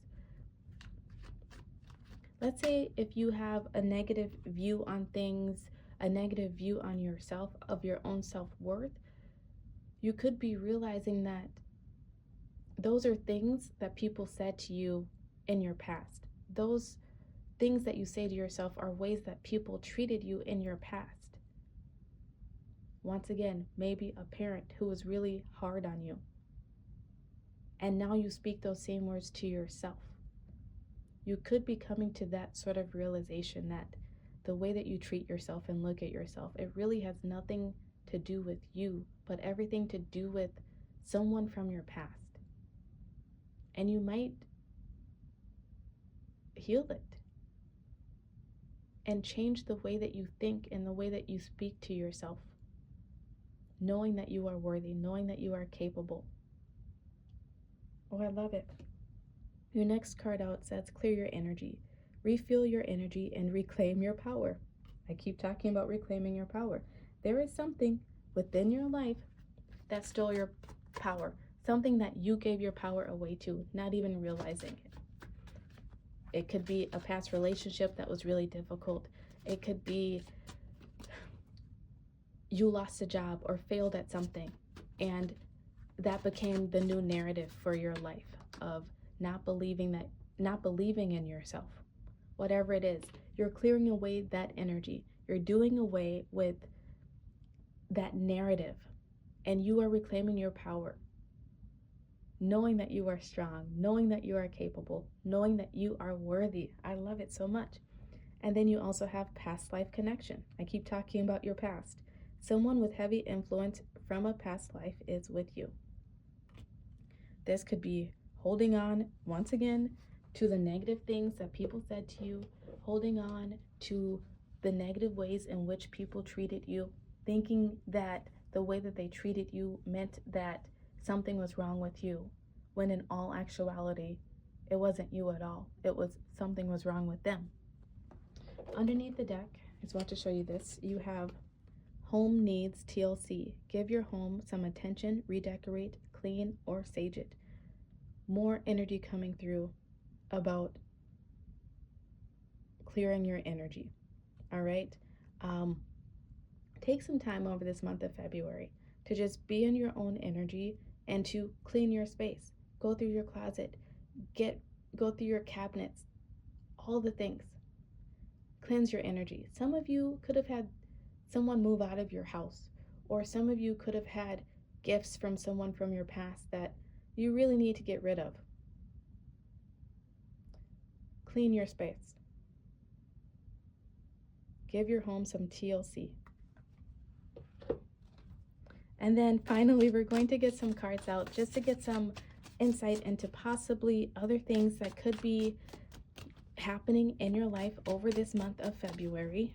Let's say if you have a negative view on things, a negative view on yourself, of your own self-worth, you could be realizing that those are things that people said to you in your past. Those things that you say to yourself are ways that people treated you in your past. Once again, maybe a parent who was really hard on you, and now you speak those same words to yourself. You could be coming to that sort of realization that the way that you treat yourself and look at yourself, it really has nothing to do with you, but everything to do with someone from your past. And you might heal it and change the way that you think and the way that you speak to yourself, knowing that you are worthy, knowing that you are capable. Oh, I love it. Your next card out says, clear your energy, refuel your energy, and reclaim your power. I keep talking about reclaiming your power. There is something within your life that stole your power, something that you gave your power away to, not even realizing it. It could be a past relationship that was really difficult. It could be you lost a job or failed at something, and that became the new narrative for your life of not believing in yourself. Whatever it is, you're clearing away that energy. You're doing away with that narrative, and you are reclaiming your power, knowing that you are strong, knowing that you are capable, knowing that you are worthy. I love it so much. And then you also have past life connection. I keep talking about your past. Someone with heavy influence from a past life is with you. This could be holding on, once again, to the negative things that people said to you, holding on to the negative ways in which people treated you, thinking that the way that they treated you meant that something was wrong with you, when in all actuality, it wasn't you at all. It was something was wrong with them. Underneath the deck, I just want to show you this. You have home needs TLC. Give your home some attention, redecorate, clean, or sage it. More energy coming through about clearing your energy. All right. Take some time over this month of February to just be in your own energy and to clean your space. Go through your closet, go through your cabinets, all the things. Cleanse your energy. Some of you could have had someone move out of your house, or some of you could have had gifts from someone from your past that you really need to get rid of. Clean your space. Give your home some TLC. And then finally, we're going to get some cards out just to get some insight into possibly other things that could be happening in your life over this month of February.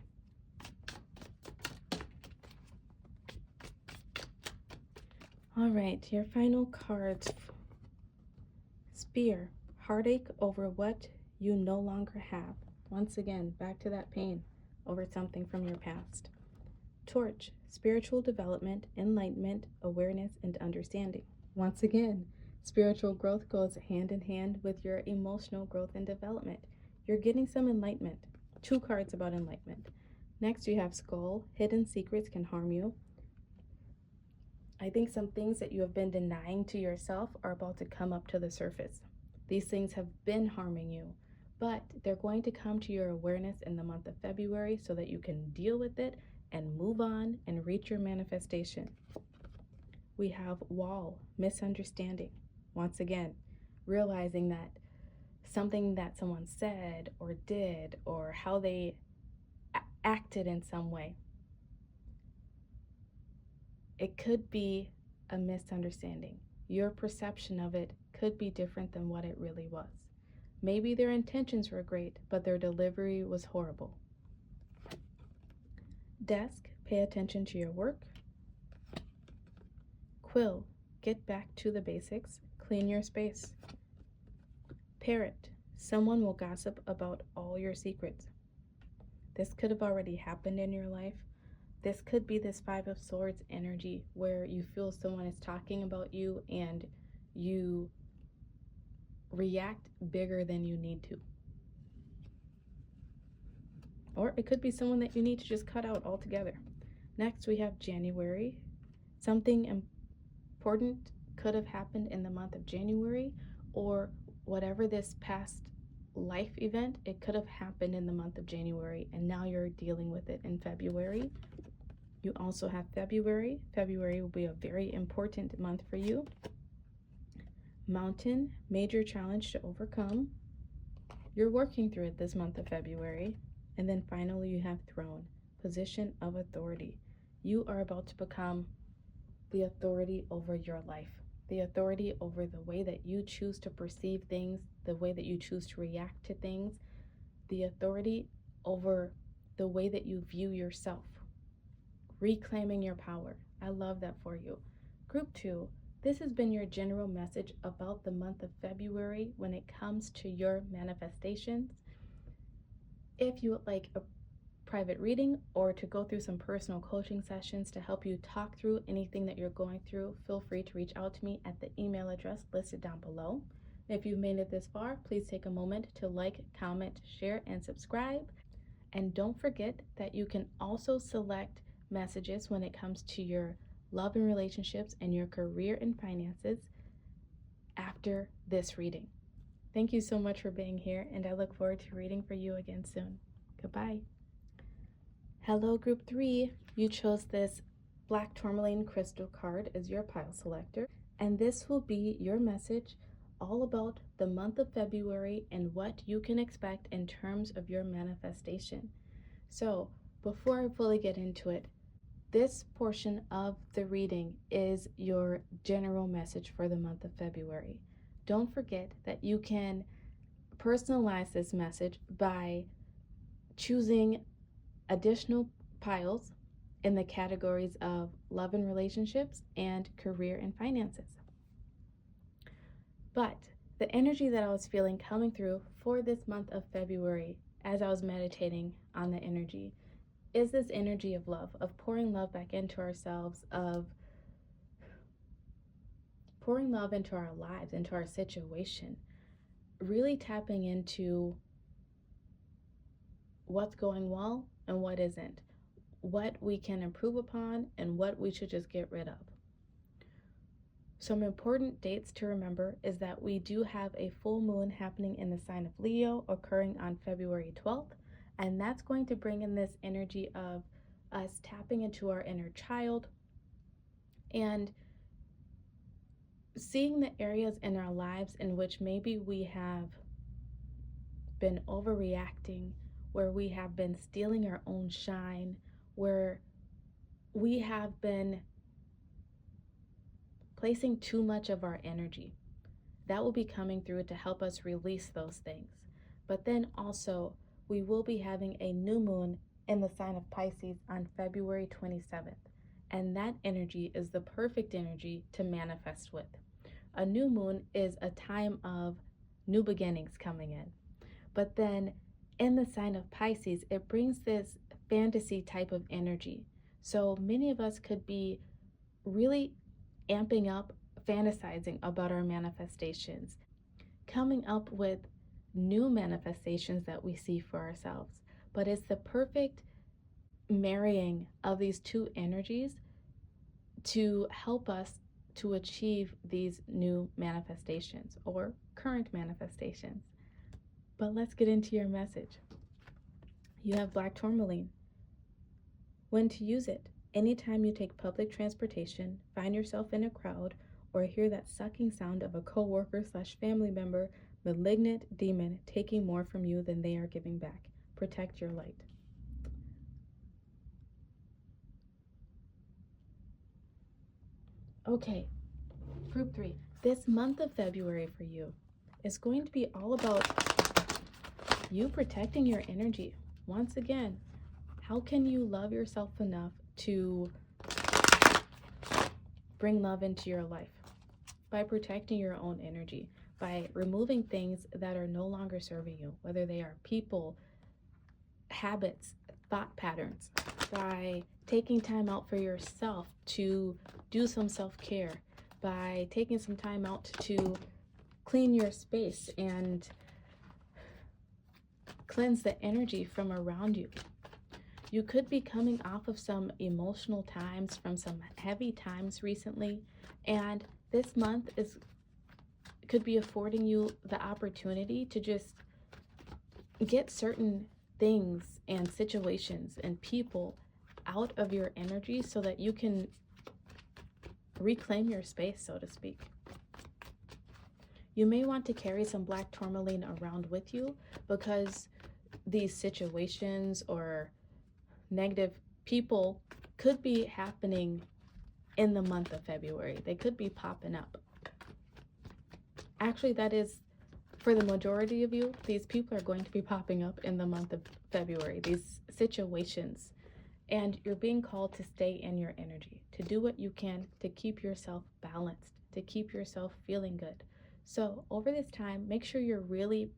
All right, your final cards. Spear, heartache over what you no longer have. Once again, back to that pain over something from your past. Torch, spiritual development, enlightenment, awareness, and understanding. Once again, spiritual growth goes hand in hand with your emotional growth and development. You're getting some enlightenment. 2 cards about enlightenment. Next, you have Skull, hidden secrets can harm you. I think some things that you have been denying to yourself are about to come up to the surface. These things have been harming you, but they're going to come to your awareness in the month of February so that you can deal with it and move on and reach your manifestation. We have Wall, misunderstanding. Once again, realizing that something that someone said or did or how they acted in some way, it could be a misunderstanding. Your perception of it could be different than what it really was. Maybe their intentions were great, but their delivery was horrible. Desk, pay attention to your work. Quill, get back to the basics, clean your space. Parrot, someone will gossip about all your secrets. This could have already happened in your life. This could be this Five of Swords energy where you feel someone is talking about you and you react bigger than you need to. Or it could be someone that you need to just cut out altogether. Next, we have January. Something important could have happened in the month of January, or whatever this past life event, it could have happened in the month of January, and now you're dealing with it in February. You also have February. February will be a very important month for you. Mountain, major challenge to overcome. You're working through it this month of February. And then finally, you have Throne, position of authority. You are about to become the authority over your life, the authority over the way that you choose to perceive things, the way that you choose to react to things, the authority over the way that you view yourself, reclaiming your power. I love that for you. Group 2, this has been your general message about the month of February when it comes to your manifestations. If you would like a private reading or to go through some personal coaching sessions to help you talk through anything that you're going through, feel free to reach out to me at the email address listed down below. If you've made it this far, please take a moment to like, comment, share, and subscribe. And don't forget that you can also select messages when it comes to your love and relationships and your career and finances after this reading. Thank you so much for being here, and I look forward to reading for you again soon. Goodbye. Hello, Group 3. You chose this Black Tourmaline crystal card as your pile selector, and this will be your message all about the month of February and what you can expect in terms of your manifestation. So, before I fully get into it, this portion of the reading is your general message for the month of February. Don't forget that you can personalize this message by choosing additional piles in the categories of love and relationships and career and finances. But the energy that I was feeling coming through for this month of February as I was meditating on the energy is this energy of love, of pouring love back into ourselves, of pouring love into our lives, into our situation, really tapping into what's going well and what isn't, what we can improve upon and what we should just get rid of. Some important dates to remember is that we do have a full moon happening in the sign of Leo occurring on February 12th, and that's going to bring in this energy of us tapping into our inner child and seeing the areas in our lives in which maybe we have been overreacting, where we have been stealing our own shine, where we have been placing too much of our energy. That will be coming through to help us release those things. But then also, we will be having a new moon in the sign of Pisces on February 27th. And that energy is the perfect energy to manifest with. A new moon is a time of new beginnings coming in. But then in the sign of Pisces, it brings this fantasy type of energy. So many of us could be really amping up, fantasizing about our manifestations, coming up with new manifestations that we see for ourselves. But it's the perfect marrying of these two energies to help us to achieve these new manifestations or current manifestations. But let's get into your message. You have Black Tourmaline. When to use it. Anytime you take public transportation, find yourself in a crowd, or hear that sucking sound of a co-worker/family member, malignant demon taking more from you than they are giving back. Protect your light. Okay, Group 3. This month of February for you is going to be all about you protecting your energy. Once again, how can you love yourself enough to bring love into your life? By protecting your own energy, by removing things that are no longer serving you, whether they are people, habits, thought patterns, by taking time out for yourself to do some self-care, by taking some time out to clean your space and cleanse the energy from around you. You could be coming off of some emotional times, from some heavy times recently, and this month could be affording you the opportunity to just get certain things and situations and people out of your energy so that you can reclaim your space, so to speak. You may want to carry some black tourmaline around with you, because these situations or negative people could be happening in the month of February. They could be popping up. Actually, that is, for the majority of you, these people are going to be popping up in the month of February, these situations. And you're being called to stay in your energy, to do what you can to keep yourself balanced, to keep yourself feeling good. So over this time, make sure you're really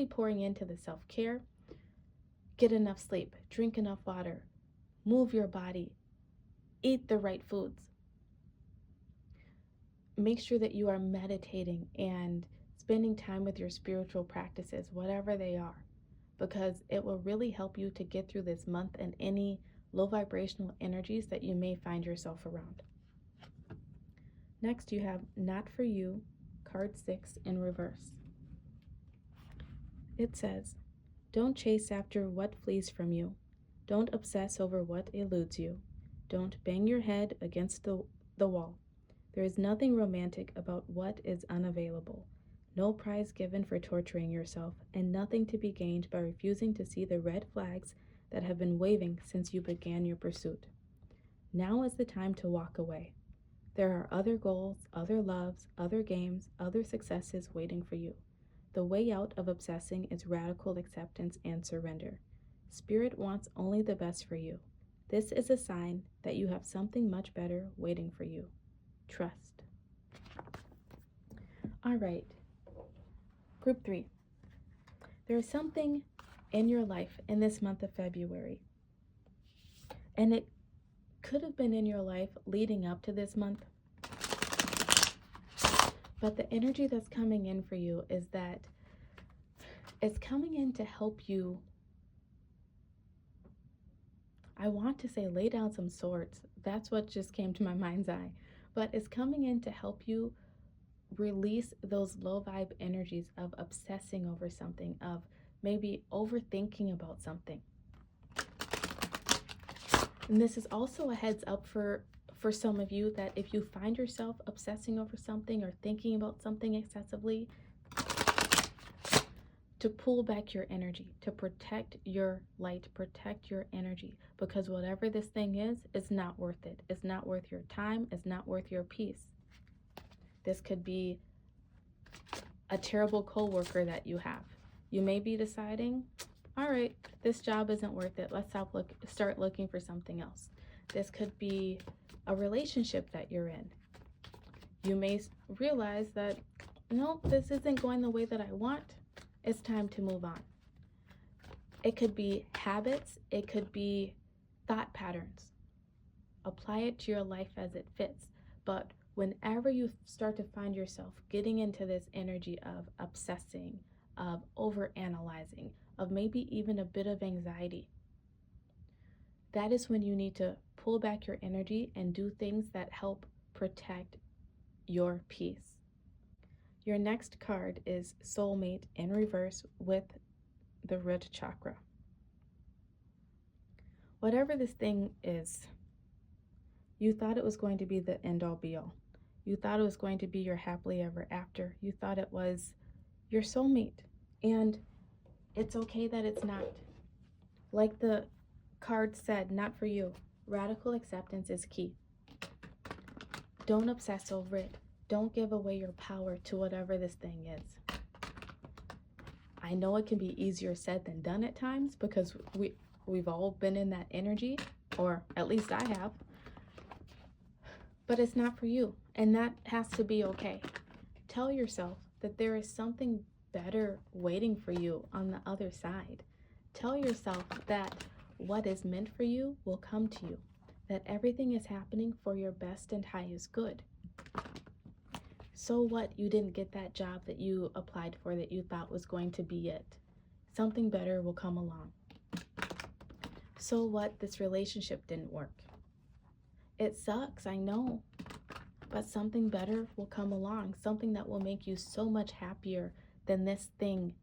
pouring into the self-care. Get enough sleep, drink enough water, move your body, eat the right foods. Make sure that you are meditating and spending time with your spiritual practices, whatever they are, because it will really help you to get through this month and any low vibrational energies that you may find yourself around. Next, you have Not For You, card 6 in reverse. It says, don't chase after what flees from you. Don't obsess over what eludes you. Don't bang your head against the wall. There is nothing romantic about what is unavailable. No prize given for torturing yourself, and nothing to be gained by refusing to see the red flags that have been waving since you began your pursuit. Now is the time to walk away. There are other goals, other loves, other games, other successes waiting for you. The way out of obsessing is radical acceptance and surrender. Spirit wants only the best for you. This is a sign that you have something much better waiting for you. Trust. All right. Group 3. There is something in your life in this month of February, and it could have been in your life leading up to this month, but the energy that's coming in for you is that it's coming in to help you, I want to say lay down some swords. That's what just came to my mind's eye. But it's coming in to help you release those low vibe energies of obsessing over something, of maybe overthinking about something. And this is also a heads up for some of you, that if you find yourself obsessing over something or thinking about something excessively, to pull back your energy, to protect your light, protect your energy, because whatever this thing is not worth it. It's not worth your time. It's not worth your peace. This could be a terrible coworker that you have. You may be deciding, all right, this job isn't worth it. Let's start looking for something else. This could be a relationship that you're in. You may realize that, no, this isn't going the way that I want. It's time to move on. It could be habits. It could be thought patterns. Apply it to your life as it fits. But whenever you start to find yourself getting into this energy of obsessing, of overanalyzing, of maybe even a bit of anxiety, that is when you need to pull back your energy and do things that help protect your peace. Your next card is Soulmate in reverse with the root chakra. Whatever this thing is, you thought it was going to be the end-all be-all. You thought it was going to be your happily ever after. You thought it was your soulmate. And it's okay that it's not. Like the card said, not for you. Radical acceptance is key. Don't obsess over it. Don't give away your power to whatever this thing is. I know it can be easier said than done at times, because we've all been in that energy, or at least I have. But it's not for you, and that has to be okay. Tell yourself that there is something better waiting for you on the other side. Tell yourself that what is meant for you will come to you, that everything is happening for your best and highest good. So what you didn't get that job that you applied for that you thought was going to be it? Something better will come along. So what this relationship didn't work? It sucks, I know, but something better will come along, something that will make you so much happier than this thing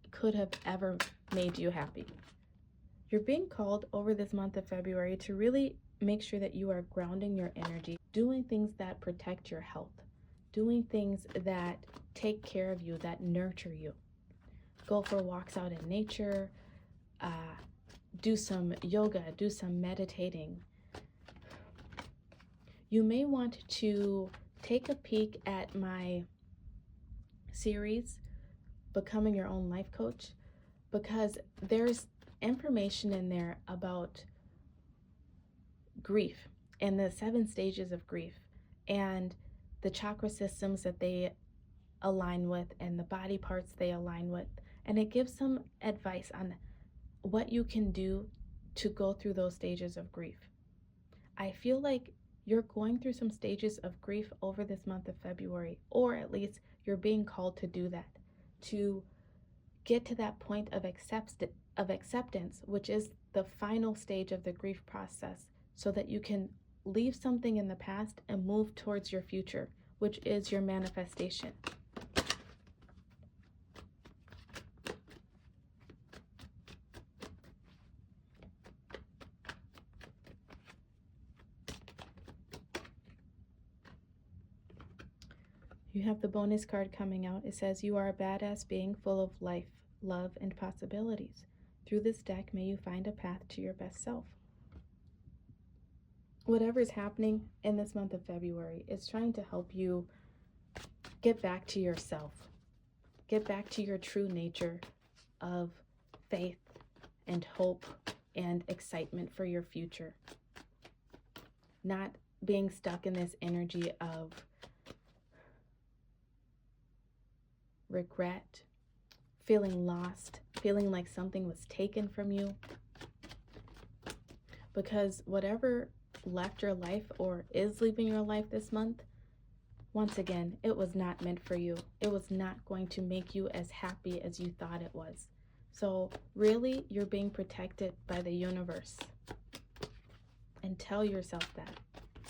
could have ever made you happy. You're being called over this month of February to really make sure that you are grounding your energy, doing things that protect your health, doing things that take care of you, that nurture you. Go for walks out in nature, do some yoga, do some meditating. You may want to take a peek at my series, Becoming Your Own Life Coach, because there's information in there about grief and the 7 stages of grief and the chakra systems that they align with and the body parts they align with. And it gives some advice on what you can do to go through those stages of grief. I feel like you're going through some stages of grief over this month of February, or at least you're being called to do that, to get to that point of acceptance, which is the final stage of the grief process, so that you can leave something in the past and move towards your future, which is your manifestation. You have the bonus card coming out. It says, you are a badass being full of life, love, and possibilities. Through this deck, may you find a path to your best self. Whatever is happening in this month of February is trying to help you get back to yourself. Get back to your true nature of faith and hope and excitement for your future. Not being stuck in this energy of regret, feeling lost, feeling like something was taken from you. Because whatever left your life or is leaving your life this month, once again, it was not meant for you. It was not going to make you as happy as you thought it was. So really, you're being protected by the universe. And tell yourself that.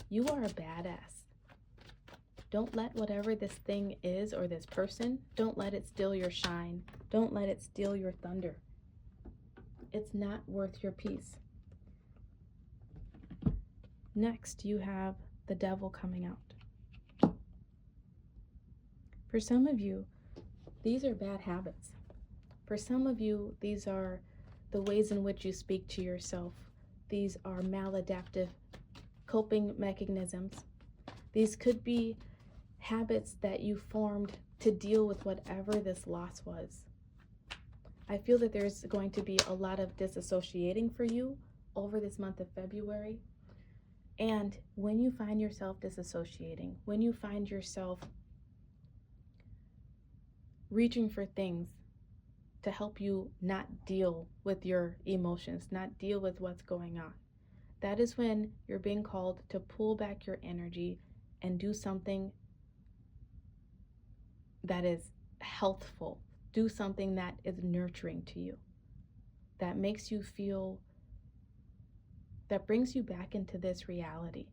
You are a badass. Don't let whatever this thing is or this person, don't let it steal your shine. Don't let it steal your thunder. It's not worth your peace. Next, you have the Devil coming out. For some of you, these are bad habits. For some of you, these are the ways in which you speak to yourself. These are maladaptive coping mechanisms. These could be habits that you formed to deal with whatever this loss was. I feel that there's going to be a lot of disassociating for you over this month of February. And when you find yourself disassociating, when you find yourself reaching for things to help you not deal with your emotions, not deal with what's going on, that is when you're being called to pull back your energy and do something that is healthful. Do something that is nurturing to you, that makes you feel, that brings you back into this reality.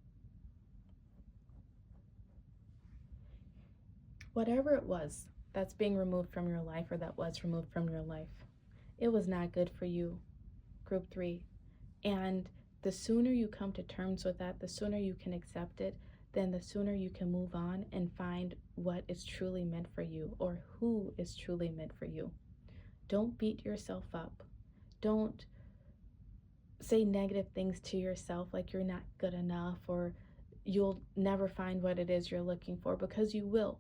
Whatever it was that's being removed from your life, or that was removed from your life, it was not good for you, Group 3. And the sooner you come to terms with that, the sooner you can accept it, then the sooner you can move on and find what is truly meant for you, or who is truly meant for you. Don't beat yourself up. Don't say negative things to yourself like you're not good enough or you'll never find what it is you're looking for, because you will.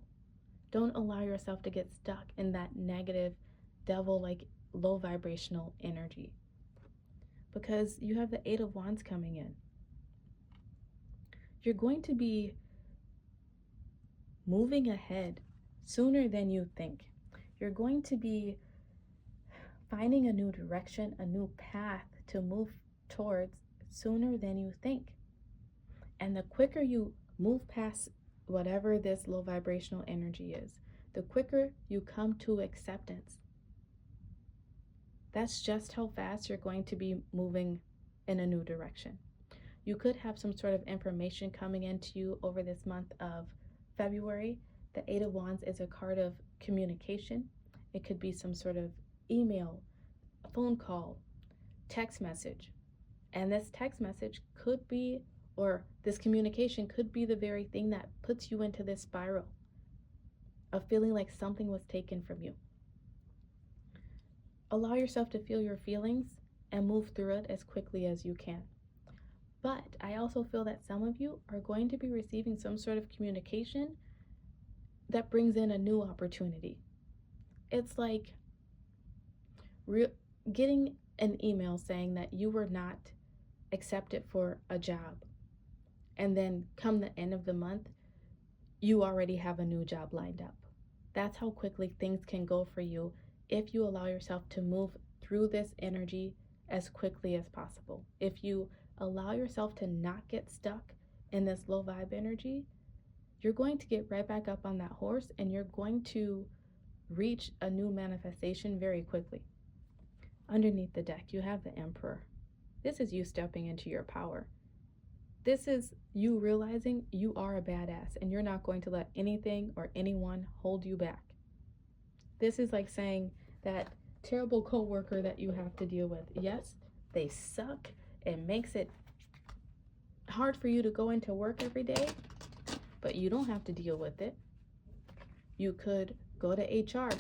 Don't allow yourself to get stuck in that negative, devil-like, low vibrational energy, because you have the 8 of Wands coming in. You're going to be moving ahead sooner than you think. You're going to be finding a new direction, a new path to move towards sooner than you think. And the quicker you move past whatever this low vibrational energy is, the quicker you come to acceptance. That's just how fast you're going to be moving in a new direction. You could have some sort of information coming into you over this month of February. The Eight of Wands is a card of communication. It could be some sort of email, a phone call, text message. And this text message could be, or this communication could be the very thing that puts you into this spiral of feeling like something was taken from you. Allow yourself to feel your feelings and move through it as quickly as you can. But I also feel that some of you are going to be receiving some sort of communication that brings in a new opportunity. It's like getting an email saying that you were not accepted for a job, and then come the end of the month, you already have a new job lined up. That's how quickly things can go for you if you allow yourself to move through this energy as quickly as possible. If you allow yourself to not get stuck in this low vibe energy, you're going to get right back up on that horse and you're going to reach a new manifestation very quickly. Underneath the deck, you have the Emperor. This is you stepping into your power. This is you realizing you are a badass and you're not going to let anything or anyone hold you back. This is like saying that terrible coworker that you have to deal with. Yes, they suck. It makes it hard for you to go into work every day, but you don't have to deal with it. You could go to HR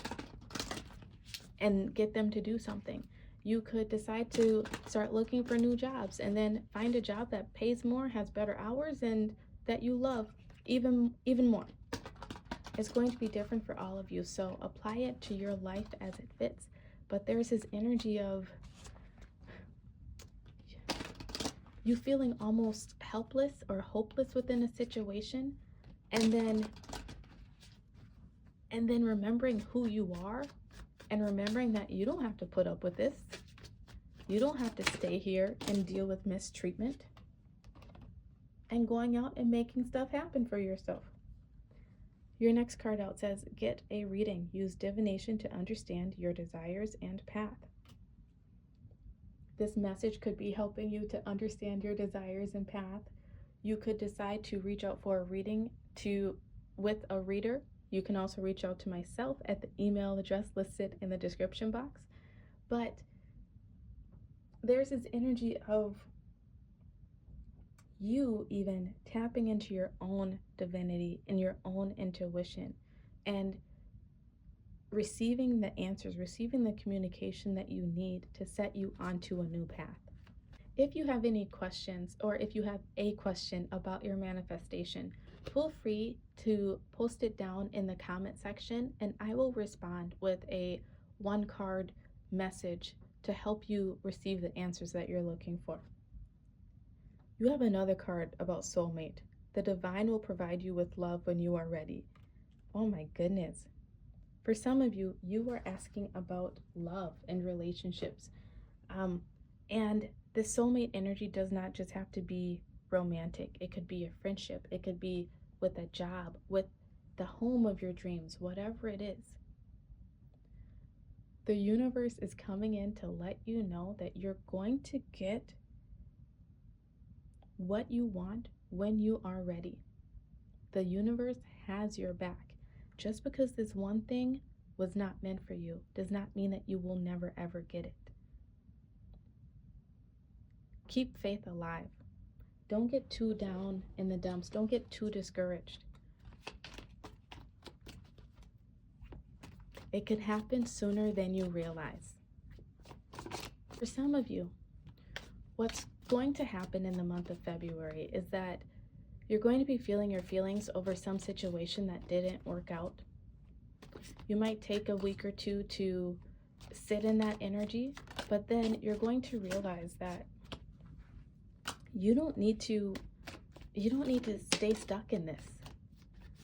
and get them to do something. You could decide to start looking for new jobs and then find a job that pays more, has better hours, and that you love even more. It's going to be different for all of you, so apply it to your life as it fits. But there's this energy of you feeling almost helpless or hopeless within a situation, and then remembering who you are and remembering that you don't have to put up with this. You don't have to stay here and deal with mistreatment, and going out and making stuff happen for yourself. Your next card out says, get a reading. Use divination to understand your desires and path. This message could be helping you to understand your desires and path. You could decide to reach out for a reading with a reader. You can also reach out to myself at the email address listed in the description box. But there's this energy of you even tapping into your own divinity and your own intuition and receiving the answers, receiving the communication that you need to set you onto a new path. If you have any questions, or if you have a question about your manifestation, feel free to post it down in the comment section and I will respond with a one card message to help you receive the answers that you're looking for. You have another card about soulmate. The divine will provide you with love when you are ready. Oh my goodness. For some of you, you are asking about love and relationships. And the soulmate energy does not just have to be romantic. It could be a friendship. It could be with a job, with the home of your dreams, whatever it is. The universe is coming in to let you know that you're going to get what you want when you are ready. The universe has your back. Just because this one thing was not meant for you does not mean that you will never ever get it. Keep faith alive. Don't get too down in the dumps. Don't get too discouraged. It could happen sooner than you realize. For some of you, what's going to happen in the month of February is that you're going to be feeling your feelings over some situation that didn't work out. You might take a week or two to sit in that energy, but then you're going to realize that you don't need to stay stuck in this.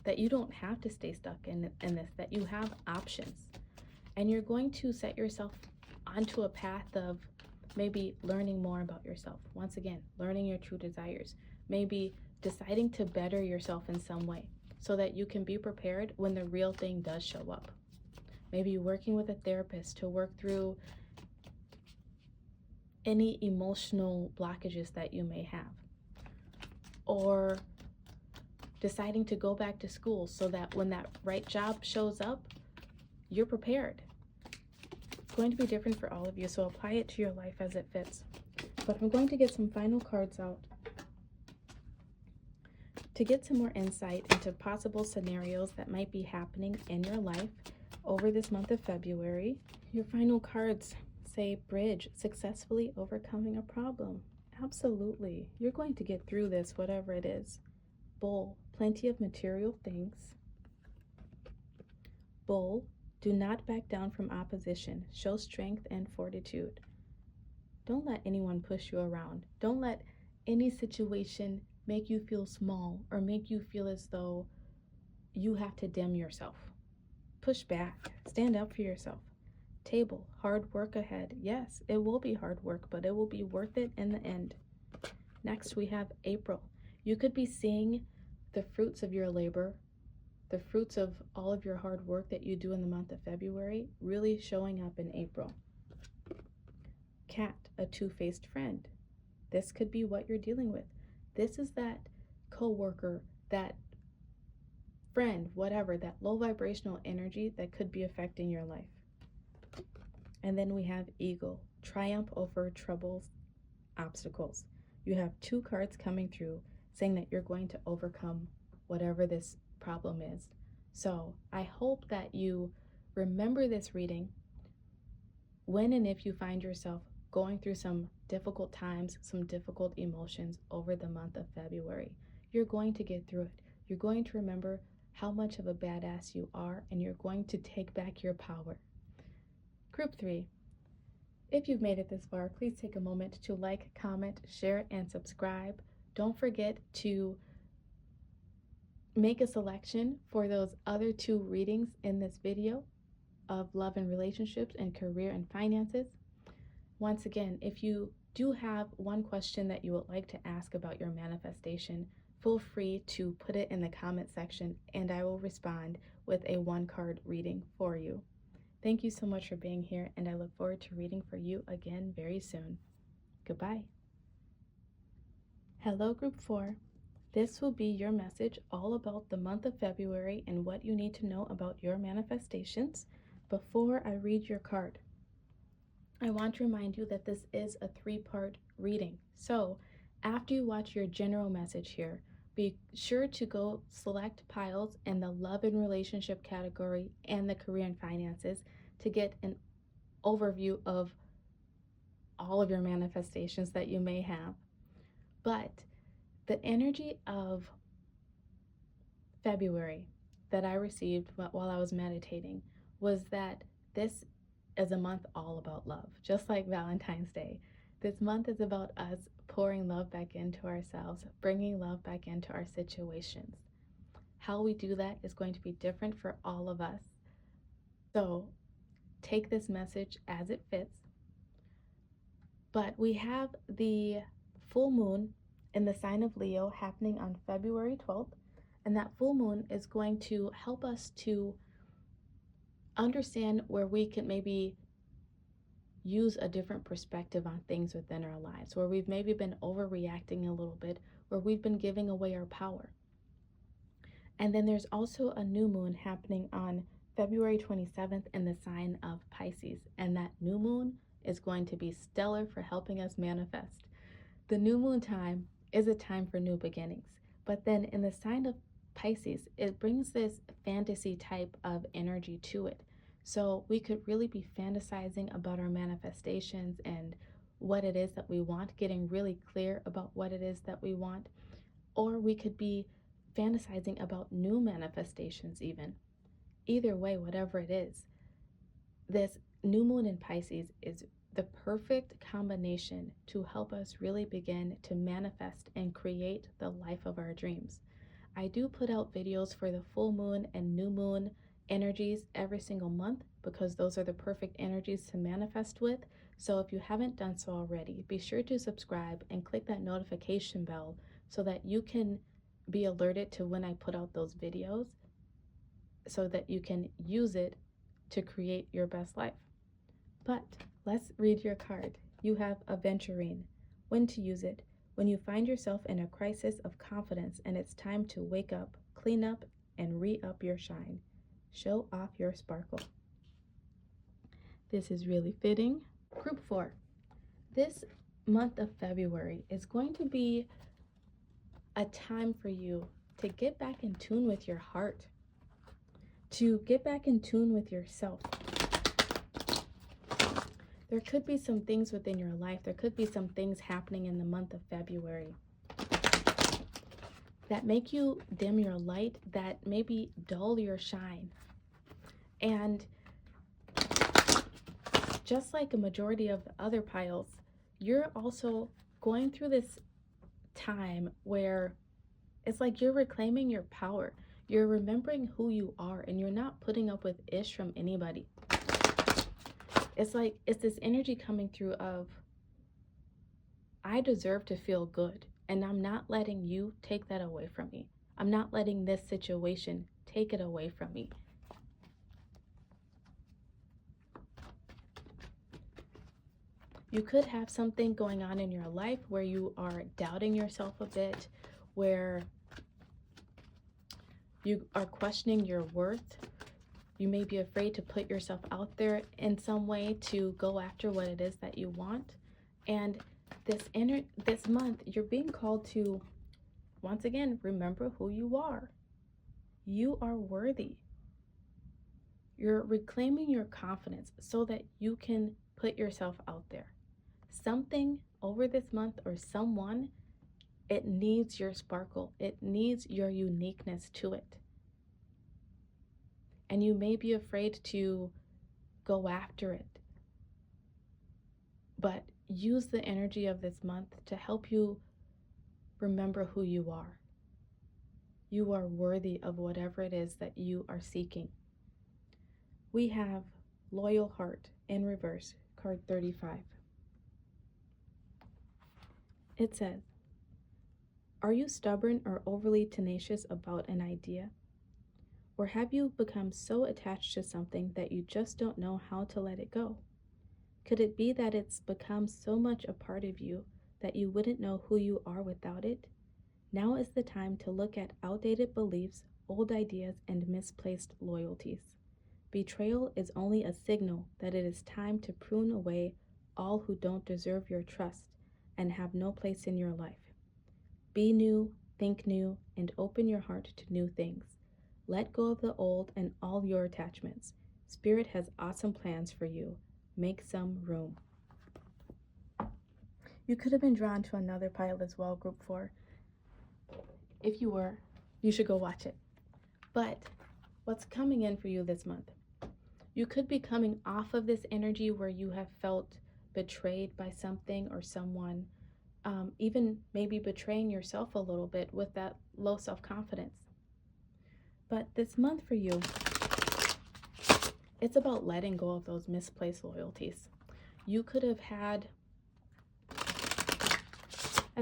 that you don't have to stay stuck in this, that you have options. And you're going to set yourself onto a path of maybe learning more about yourself. Once again, learning your true desires. Maybe deciding to better yourself in some way so that you can be prepared when the real thing does show up. Maybe working with a therapist to work through any emotional blockages that you may have. Or deciding to go back to school so that when that right job shows up, you're prepared. It's going to be different for all of you, so apply it to your life as it fits. But I'm going to get some final cards out to get some more insight into possible scenarios that might be happening in your life over this month of February. Your final cards say bridge, successfully overcoming a problem. Absolutely. You're going to get through this, whatever it is. Bull, plenty of material things. Bull, do not back down from opposition. Show strength and fortitude. Don't let anyone push you around. Don't let any situation make you feel small or make you feel as though you have to dim yourself. Push back. Stand up for yourself. Table, hard work ahead. Yes, it will be hard work, but it will be worth it in the end. Next, we have April. You could be seeing the fruits of your labor, the fruits of all of your hard work that you do in the month of February, really showing up in April. Cat, a two-faced friend. This could be what you're dealing with. This is that co-worker, that friend, whatever, that low vibrational energy that could be affecting your life. And then we have Eagle, triumph over troubles, obstacles. You have two cards coming through saying that you're going to overcome whatever this problem is. So I hope that you remember this reading when and if you find yourself going through some difficult times, some difficult emotions over the month of February. You're going to get through it. You're going to remember how much of a badass you are, and you're going to take back your power. Group 3. If you've made it this far, please take a moment to like, comment, share, and subscribe. Don't forget to make a selection for those other 2 readings in this video of love and relationships and career and finances. Once again, if you do have one question that you would like to ask about your manifestation, feel free to put it in the comment section and I will respond with a 1-card reading for you. Thank you so much for being here, and I look forward to reading for you again very soon. Goodbye. Hello, Group 4. This will be your message all about the month of February and what you need to know about your manifestations. Before I read your card, I want to remind you that this is a 3-part reading. So after you watch your general message here, be sure to go select piles in the love and relationship category and the career and finances to get an overview of all of your manifestations that you may have. But the energy of February that I received while I was meditating was that this is a month all about love, just like Valentine's Day. This month is about us pouring love back into ourselves, bringing love back into our situations. How we do that is going to be different for all of us. So take this message as it fits. But we have the full moon in the sign of Leo happening on February 12th. And that full moon is going to help us to understand where we can maybe use a different perspective on things within our lives, where we've maybe been overreacting a little bit, where we've been giving away our power. And then there's also a new moon happening on February 27th in the sign of Pisces, and that new moon is going to be stellar for helping us manifest. The new moon time is a time for new beginnings, but then in the sign of Pisces, it brings this fantasy type of energy to it. So we could really be fantasizing about our manifestations and what it is that we want, getting really clear about what it is that we want, or we could be fantasizing about new manifestations even. Either way, whatever it is, this new moon in Pisces is the perfect combination to help us really begin to manifest and create the life of our dreams. I do put out videos for the full moon and new moon energies every single month because those are the perfect energies to manifest with. So if you haven't done so already, be sure to subscribe and click that notification bell so that you can be alerted to when I put out those videos so that you can use it to create your best life. But let's read your card. You have Aventurine. When to use it. When you find yourself in a crisis of confidence and it's time to wake up, clean up, and re-up your shine. Show off your sparkle. This is really fitting. Group 4. This month of February is going to be a time for you to get back in tune with your heart, to get back in tune with yourself. There could be some things within your life, there could be some things happening in the month of February that make you dim your light, that maybe dull your shine. And just like a majority of the other piles, you're also going through this time where it's like you're reclaiming your power. You're remembering who you are and you're not putting up with ish from anybody. It's like, it's this energy coming through of, I deserve to feel good, and I'm not letting you take that away from me. I'm not letting this situation take it away from me. You could have something going on in your life where you are doubting yourself a bit, where you are questioning your worth. You may be afraid to put yourself out there in some way to go after what it is that you want. And this month, you're being called to, once again, remember who you are. You are worthy. You're reclaiming your confidence so that you can put yourself out there. Something over this month or someone, it needs your sparkle. It needs your uniqueness to it. And you may be afraid to go after it. But use the energy of this month to help you remember who you are. You are worthy of whatever it is that you are seeking. We have Loyal Heart in reverse, card 35. It says, are you stubborn or overly tenacious about an idea? Or have you become so attached to something that you just don't know how to let it go? Could it be that it's become so much a part of you that you wouldn't know who you are without it? Now is the time to look at outdated beliefs, old ideas, and misplaced loyalties. Betrayal is only a signal that it is time to prune away all who don't deserve your trust and have no place in your life. Be new, think new, and open your heart to new things. Let go of the old and all your attachments. Spirit has awesome plans for you. Make some room. You could have been drawn to another pile as well, group 4. If you were, you should go watch it. But what's coming in for you this month? You could be coming off of this energy where you have felt betrayed by something or someone, even maybe betraying yourself a little bit with that low self-confidence. But this month for you, it's about letting go of those misplaced loyalties. You could have had,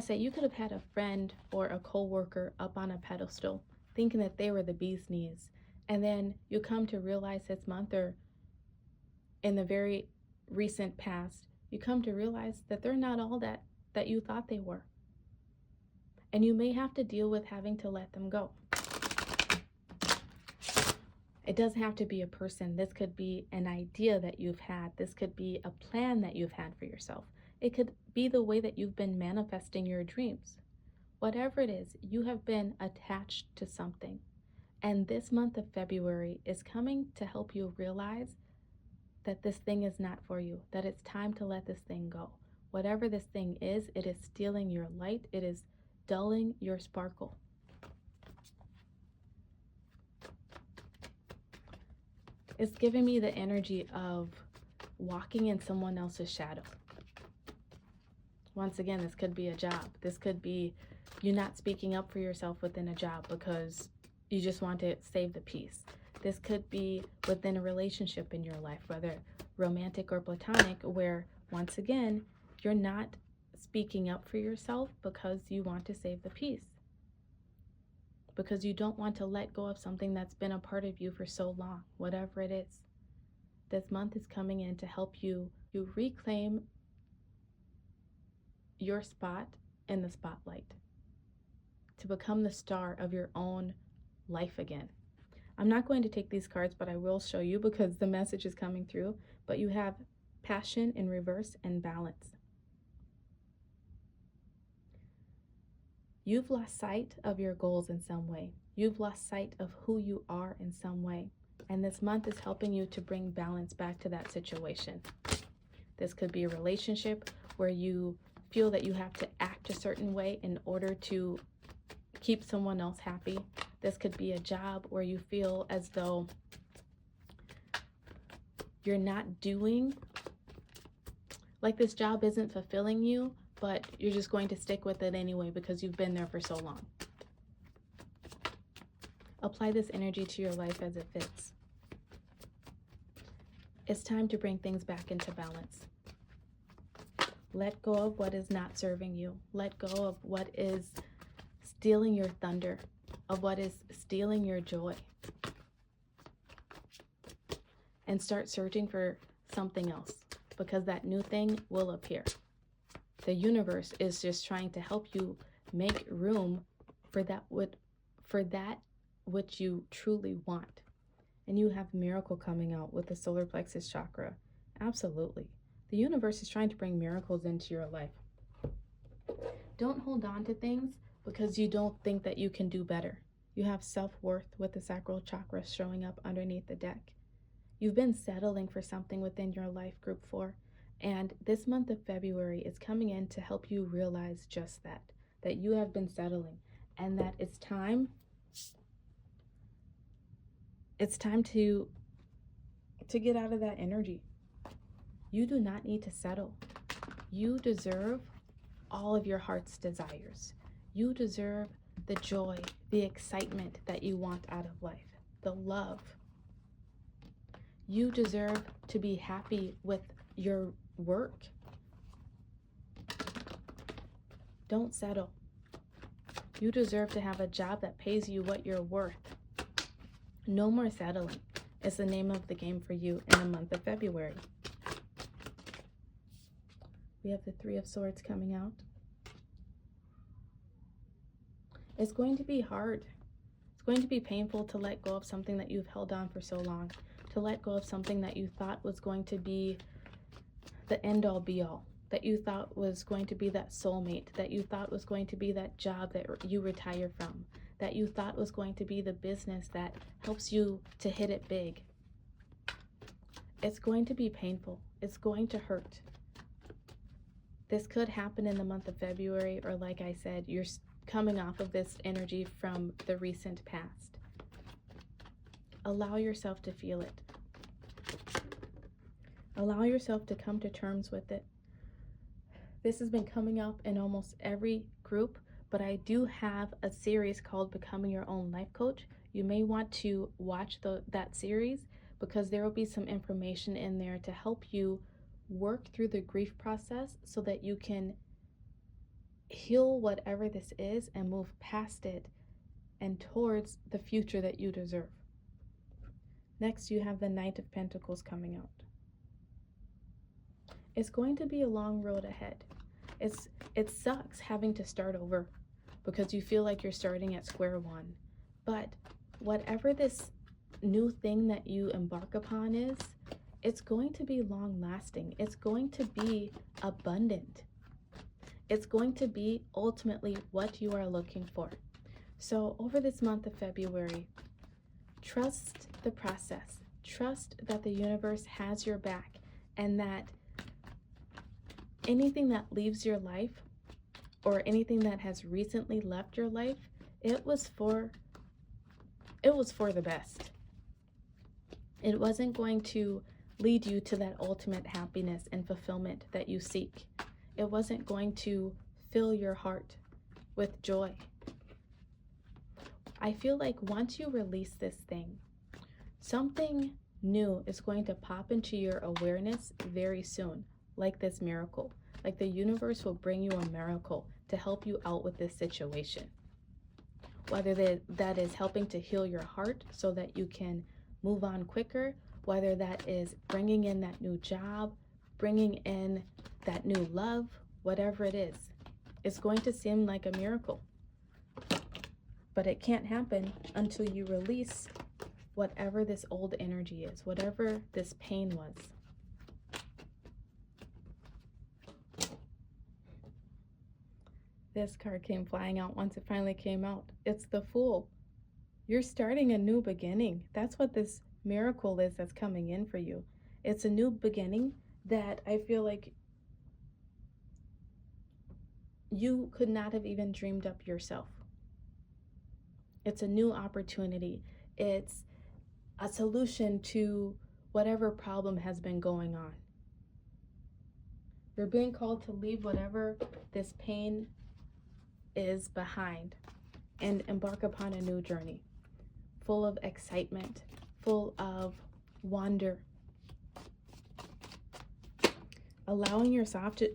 you could have had a friend or a co-worker up on a pedestal thinking that they were the bee's knees. And then you come to realize this month, or in the very recent past, you come to realize that they're not all that you thought they were. And you may have to deal with having to let them go. It doesn't have to be a person. This could be an idea that you've had. This could be a plan that you've had for yourself. It could be the way that you've been manifesting your dreams. Whatever it is, you have been attached to something. And this month of February is coming to help you realize that this thing is not for you, that it's time to let this thing go. Whatever this thing is, it is stealing your light. It is dulling your sparkle. It's giving me the energy of walking in someone else's shadow. Once again, this could be a job. This could be you not speaking up for yourself within a job because you just want to save the peace. This could be within a relationship in your life, whether romantic or platonic, where once again, you're not speaking up for yourself because you want to save the peace. Because you don't want to let go of something that's been a part of you for so long, whatever it is. This month is coming in to help you reclaim your spot in the spotlight, to become the star of your own life again. I'm not going to take these cards, but I will show you because the message is coming through. But you have passion in reverse and balance. You've lost sight of your goals in some way. You've lost sight of who you are in some way. And this month is helping you to bring balance back to that situation. This could be a relationship where you feel that you have to act a certain way in order to keep someone else happy. This could be a job where you feel as though you're not doing, like this job isn't fulfilling you, but you're just going to stick with it anyway because you've been there for so long. Apply this energy to your life as it fits. It's time to bring things back into balance. Let go of what is not serving you. Let go of what is stealing your thunder, of what is stealing your joy. And start searching for something else, because that new thing will appear. The universe is just trying to help you make room for that which you truly want. And you have miracle coming out with the solar plexus chakra. Absolutely. The universe is trying to bring miracles into your life. Don't hold on to things because you don't think that you can do better. You have self-worth with the sacral chakra showing up underneath the deck. You've been settling for something within your life, Group 4. And this month of February is coming in to help you realize just that you have been settling and that it's time to get out of that energy. You do not need to settle. You deserve all of your heart's desires. You deserve the joy, the excitement that you want out of life, the love. You deserve to be happy with your work. Don't settle. You deserve to have a job that pays you what you're worth. No more settling is the name of the game for you in the month of February. We have the Three of Swords coming out. It's going to be hard. It's going to be painful to let go of something that you've held on for so long, to let go of something that you thought was going to be the end-all be-all, that you thought was going to be that soulmate, that you thought was going to be that job that you retire from, that you thought was going to be the business that helps you to hit it big. It's going to be painful. It's going to hurt. This could happen in the month of February, or like I said, you're coming off of this energy from the recent past. Allow yourself to feel it. Allow yourself to come to terms with it. This has been coming up in almost every group, but I do have a series called Becoming Your Own Life Coach. You may want to watch that series because there will be some information in there to help you work through the grief process so that you can heal whatever this is and move past it and towards the future that you deserve. Next, you have the Knight of Pentacles coming out. It's going to be a long road ahead. It sucks having to start over because you feel like you're starting at square one. But whatever this new thing that you embark upon is, it's going to be long lasting. It's going to be abundant. It's going to be ultimately what you are looking for. So over this month of February, trust the process. Trust that the universe has your back and that anything that leaves your life or anything that has recently left your life, it was for the best. It wasn't going to lead you to that ultimate happiness and fulfillment that you seek. It wasn't going to fill your heart with joy. I feel like once you release this thing, something new is going to pop into your awareness very soon, like this miracle. Like the universe will bring you a miracle to help you out with this situation. Whether that is helping to heal your heart so that you can move on quicker, whether that is bringing in that new job, bringing in that new love, whatever it is, it's going to seem like a miracle. But it can't happen until you release whatever this old energy is, whatever this pain was. This card came flying out once it finally came out. It's the Fool. You're starting a new beginning. That's what this miracle is that's coming in for you. It's a new beginning that I feel like you could not have even dreamed up yourself. It's a new opportunity. It's a solution to whatever problem has been going on. You're being called to leave whatever this pain is behind and embark upon a new journey, full of excitement, full of wonder. Allowing yourself to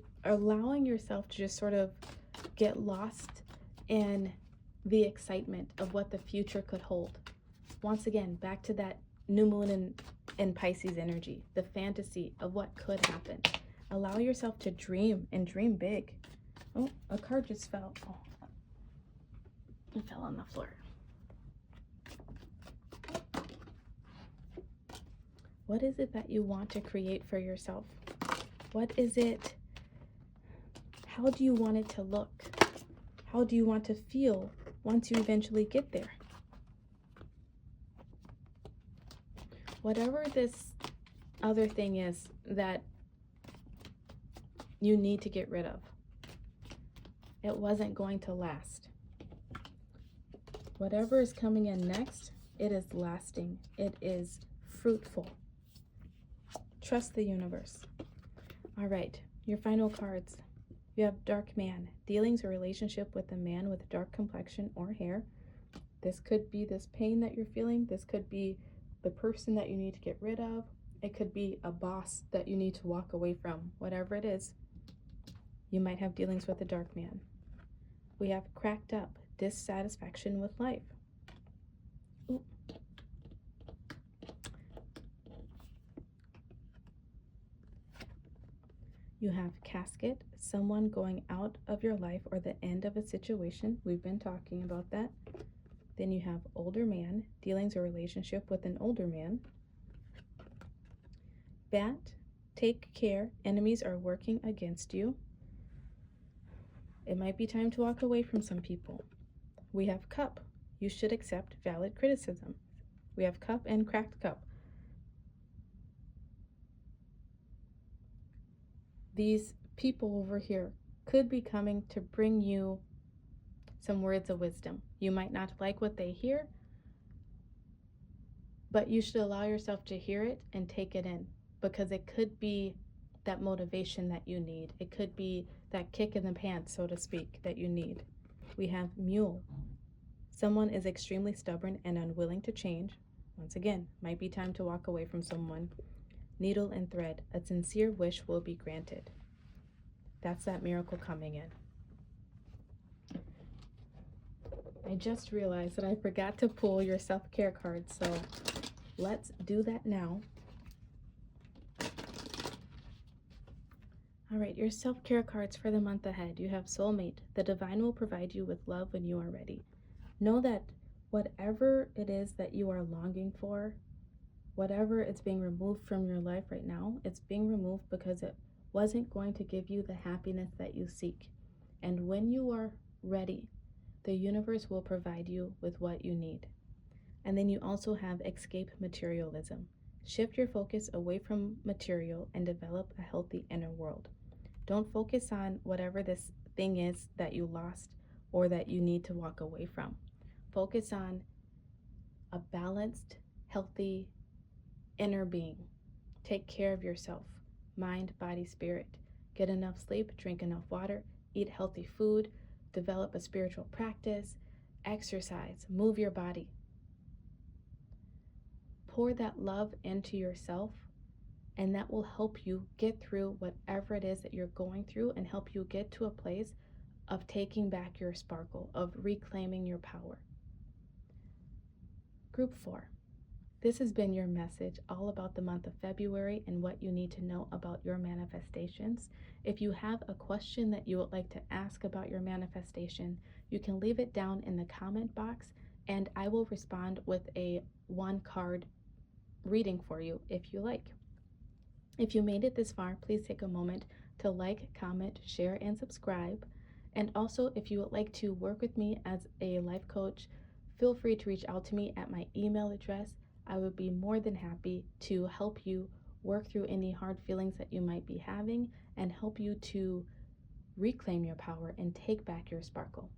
just sort of get lost in the excitement of what the future could hold. Once again, back to that new moon in Pisces energy, the fantasy of what could happen. Allow yourself to dream and dream big. Oh, a card just fell. Oh, it fell on the floor. What is it that you want to create for yourself? What is it? How do you want it to look? How do you want to feel once you eventually get there? Whatever this other thing is that you need to get rid of, it wasn't going to last. Whatever is coming in next, it is lasting. It is fruitful. Trust the universe. All right, your final cards. You have Dark Man, dealings or relationship with a man with dark complexion or hair. This could be this pain that you're feeling. This could be the person that you need to get rid of. It could be a boss that you need to walk away from. Whatever it is, you might have dealings with a dark man. We have Cracked Up, dissatisfaction with life. Ooh. You have Casket, someone going out of your life or the end of a situation. We've been talking about that. Then you have Older Man, dealings or relationship with an older man. Bat, take care, enemies are working against you. It might be time to walk away from some people. We have Cup, you should accept valid criticism. We have Cup and Cracked Cup. These people over here could be coming to bring you some words of wisdom. You might not like what they hear, but you should allow yourself to hear it and take it in, because it could be that motivation that you need. It could be that kick in the pants, so to speak, that you need. We have Mule. Someone is extremely stubborn and unwilling to change. Once again, might be time to walk away from someone. Needle and Thread, a sincere wish will be granted. That's that miracle coming in. I just realized that I forgot to pull your self-care card, so let's do that now. All right, your self-care cards for the month ahead. You have Soulmate. The divine will provide you with love when you are ready. Know that whatever it is that you are longing for, whatever is being removed from your life right now, it's being removed because it wasn't going to give you the happiness that you seek. And when you are ready, the universe will provide you with what you need. And then you also have Escape Materialism. Shift your focus away from material and develop a healthy inner world. Don't focus on whatever this thing is that you lost or that you need to walk away from. Focus on a balanced, healthy inner being. Take care of yourself, mind, body, spirit. Get enough sleep, drink enough water, eat healthy food, develop a spiritual practice, exercise, move your body. Pour that love into yourself, and that will help you get through whatever it is that you're going through and help you get to a place of taking back your sparkle, of reclaiming your power. Group 4. This has been your message all about the month of February and what you need to know about your manifestations. If you have a question that you would like to ask about your manifestation, you can leave it down in the comment box and I will respond with a 1-card reading for you if you like. If you made it this far, please take a moment to like, comment, share, and subscribe. And also, if you would like to work with me as a life coach, feel free to reach out to me at my email address. I would be more than happy to help you work through any hard feelings that you might be having and help you to reclaim your power and take back your sparkle.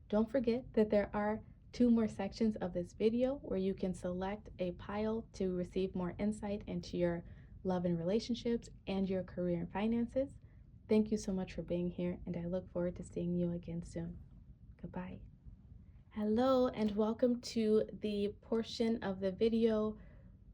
Don't forget that there are 2 more sections of this video where you can select a pile to receive more insight into your love and relationships and your career and finances. Thank you so much for being here, and I look forward to seeing you again soon. Goodbye. Hello, and welcome to the portion of the video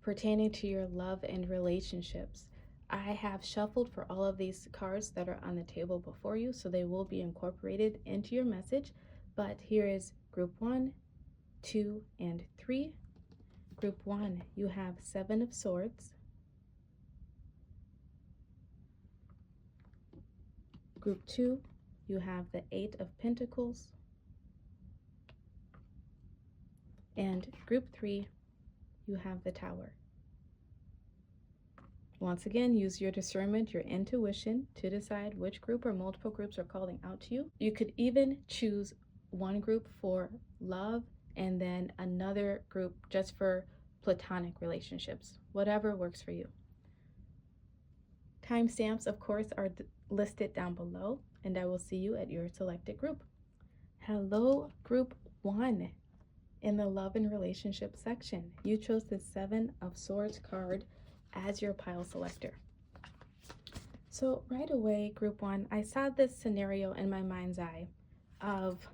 pertaining to your love and relationships. I have shuffled for all of these cards that are on the table before you, so they will be incorporated into your message. But here is group 1, 2, and 3. Group 1, you have 7 of Swords. Group 2, you have the 8 of Pentacles. And group 3, you have the Tower. Once again, use your discernment, your intuition to decide which group or multiple groups are calling out to you. You could even choose one group for love and then another group just for platonic relationships, whatever works for you. Timestamps, of course, are listed down below, and I will see you at your selected group. Hello, group 1. In the love and relationship section, you chose the 7 of Swords card as your pile selector. So right away, group 1, I saw this scenario in my mind's eye of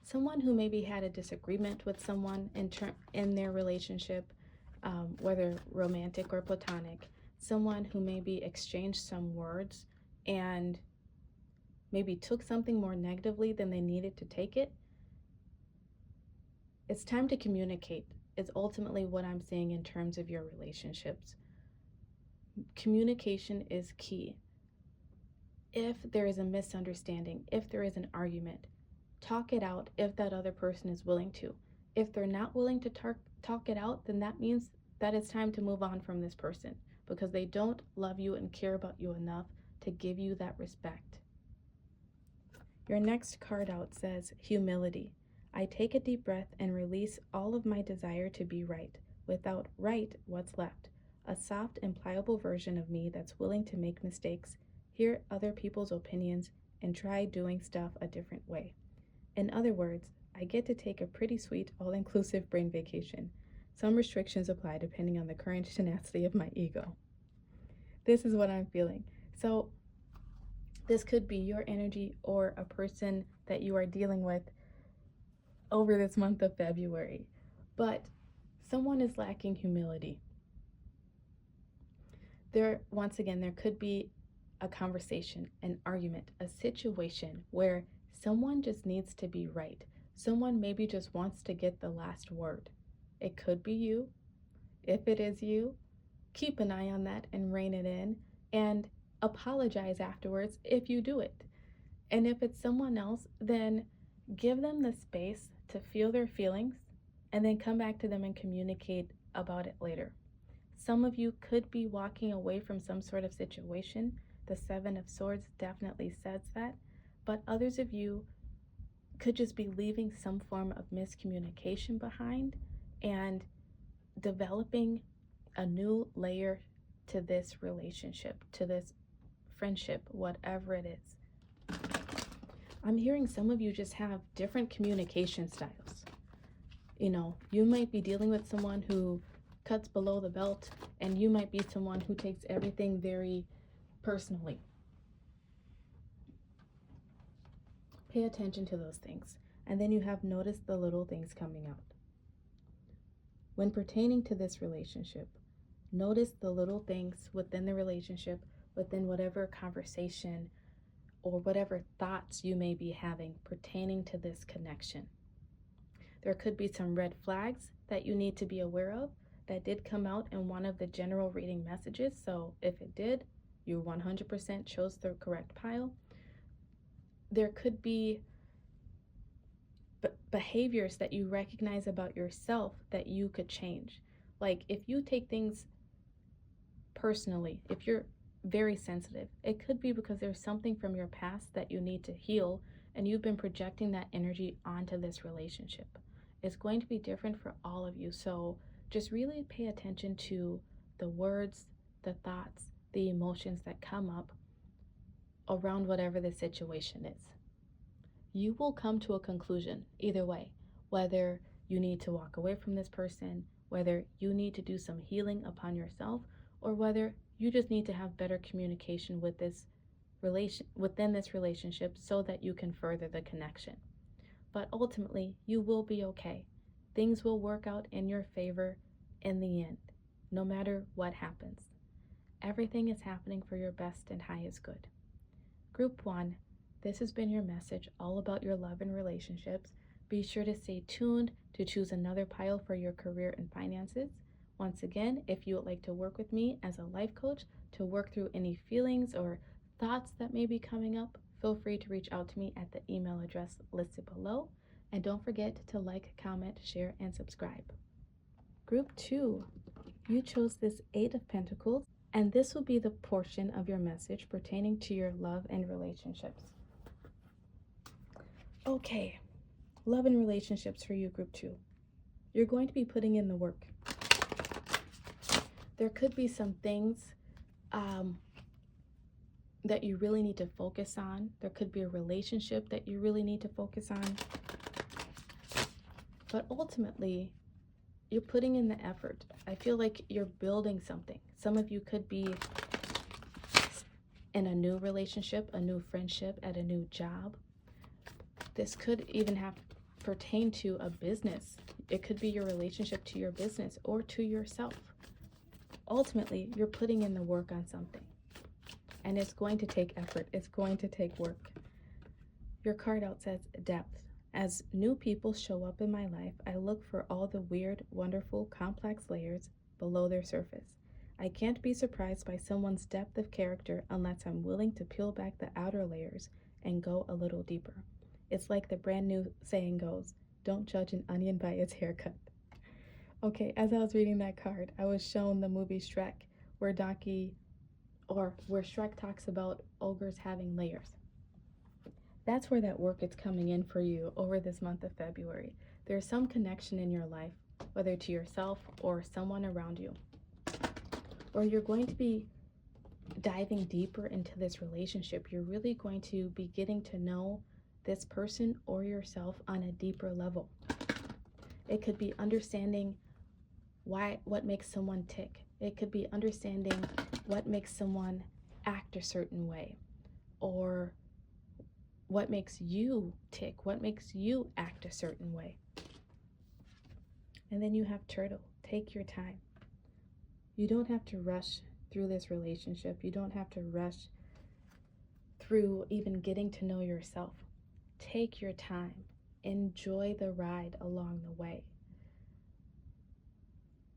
someone who maybe had a disagreement with someone in their relationship, whether romantic or platonic, someone who maybe exchanged some words and maybe took something more negatively than they needed to take it. It's time to communicate is ultimately what I'm seeing in terms of your relationships. Communication is key. If there is a misunderstanding, if there is an argument, talk it out if that other person is willing to. If they're not willing to talk it out, then that means that it's time to move on from this person because they don't love you and care about you enough to give you that respect. Your next card out says humility. I take a deep breath and release all of my desire to be right. Without right, what's left? A soft and pliable version of me that's willing to make mistakes, hear other people's opinions, and try doing stuff a different way. In other words, I get to take a pretty sweet, all-inclusive brain vacation. Some restrictions apply depending on the current tenacity of my ego. This is what I'm feeling. So this could be your energy or a person that you are dealing with over this month of February, but someone is lacking humility. Once again, there could be a conversation, an argument, a situation where someone just needs to be right. Someone maybe just wants to get the last word. It could be you. If it is you, keep an eye on that and rein it in and apologize afterwards if you do it. And if it's someone else, then give them the space to feel their feelings and then come back to them and communicate about it later. Some of you could be walking away from some sort of situation. The 7 of Swords definitely says that, but others of you could just be leaving some form of miscommunication behind and developing a new layer to this relationship, to this friendship, whatever it is. I'm hearing some of you just have different communication styles. You know, you might be dealing with someone who cuts below the belt, and you might be someone who takes everything very personally. pay attention to those things. And then you have noticed the little things coming out. When pertaining to this relationship, notice the little things within the relationship, within whatever conversation or whatever thoughts you may be having pertaining to this connection. There could be some red flags that you need to be aware of that did come out in one of the general reading messages. So if it did, you 100% chose the correct pile. There could be behaviors that you recognize about yourself that you could change. Like if you take things personally, if you're very sensitive, it could be because there's something from your past that you need to heal and you've been projecting that energy onto this relationship. It's going to be different for all of you. So just really pay attention to the words, the thoughts, the emotions that come up around whatever the situation is. You will come to a conclusion either way, whether you need to walk away from this person, whether you need to do some healing upon yourself, or whether you just need to have better communication with within this relationship so that you can further the connection. But ultimately, you will be okay. Things will work out in your favor in the end, no matter what happens. Everything is happening for your best and highest good. Group 1, this has been your message all about your love and relationships. Be sure to stay tuned to choose another pile for your career and finances. Once again, if you would like to work with me as a life coach to work through any feelings or thoughts that may be coming up, feel free to reach out to me at the email address listed below. And don't forget to like, comment, share, and subscribe. Group 2, you chose this 8 of Pentacles, and this will be the portion of your message pertaining to your love and relationships. Okay, love and relationships for you, Group 2. You're going to be putting in the work. There could be some things that you really need to focus on. There could be a relationship that you really need to focus on. But ultimately, you're putting in the effort. I feel like you're building something. Some of you could be in a new relationship, a new friendship, at a new job. This could even pertain to a business. It could be your relationship to your business or to yourself. Ultimately, you're putting in the work on something. And it's going to take effort. It's going to take work. Your card out says depth. As new people show up in my life, I look for all the weird, wonderful, complex layers below their surface. I can't be surprised by someone's depth of character unless I'm willing to peel back the outer layers and go a little deeper. It's like the brand new saying goes, don't judge an onion by its haircut. Okay, as I was reading that card, I was shown the movie Shrek, where Shrek talks about ogres having layers. That's where that work is coming in for you over this month of February. There's some connection in your life, whether to yourself or someone around you. Or you're going to be diving deeper into this relationship. You're really going to be getting to know this person or yourself on a deeper level. It could be understanding what makes someone tick. It could be understanding what makes someone act a certain way, or what makes you tick, what makes you act a certain way. And then you have Turtle. Take your time. You don't have to rush through this relationship. You don't have to rush through even getting to know yourself. Take your time. Enjoy the ride along the way.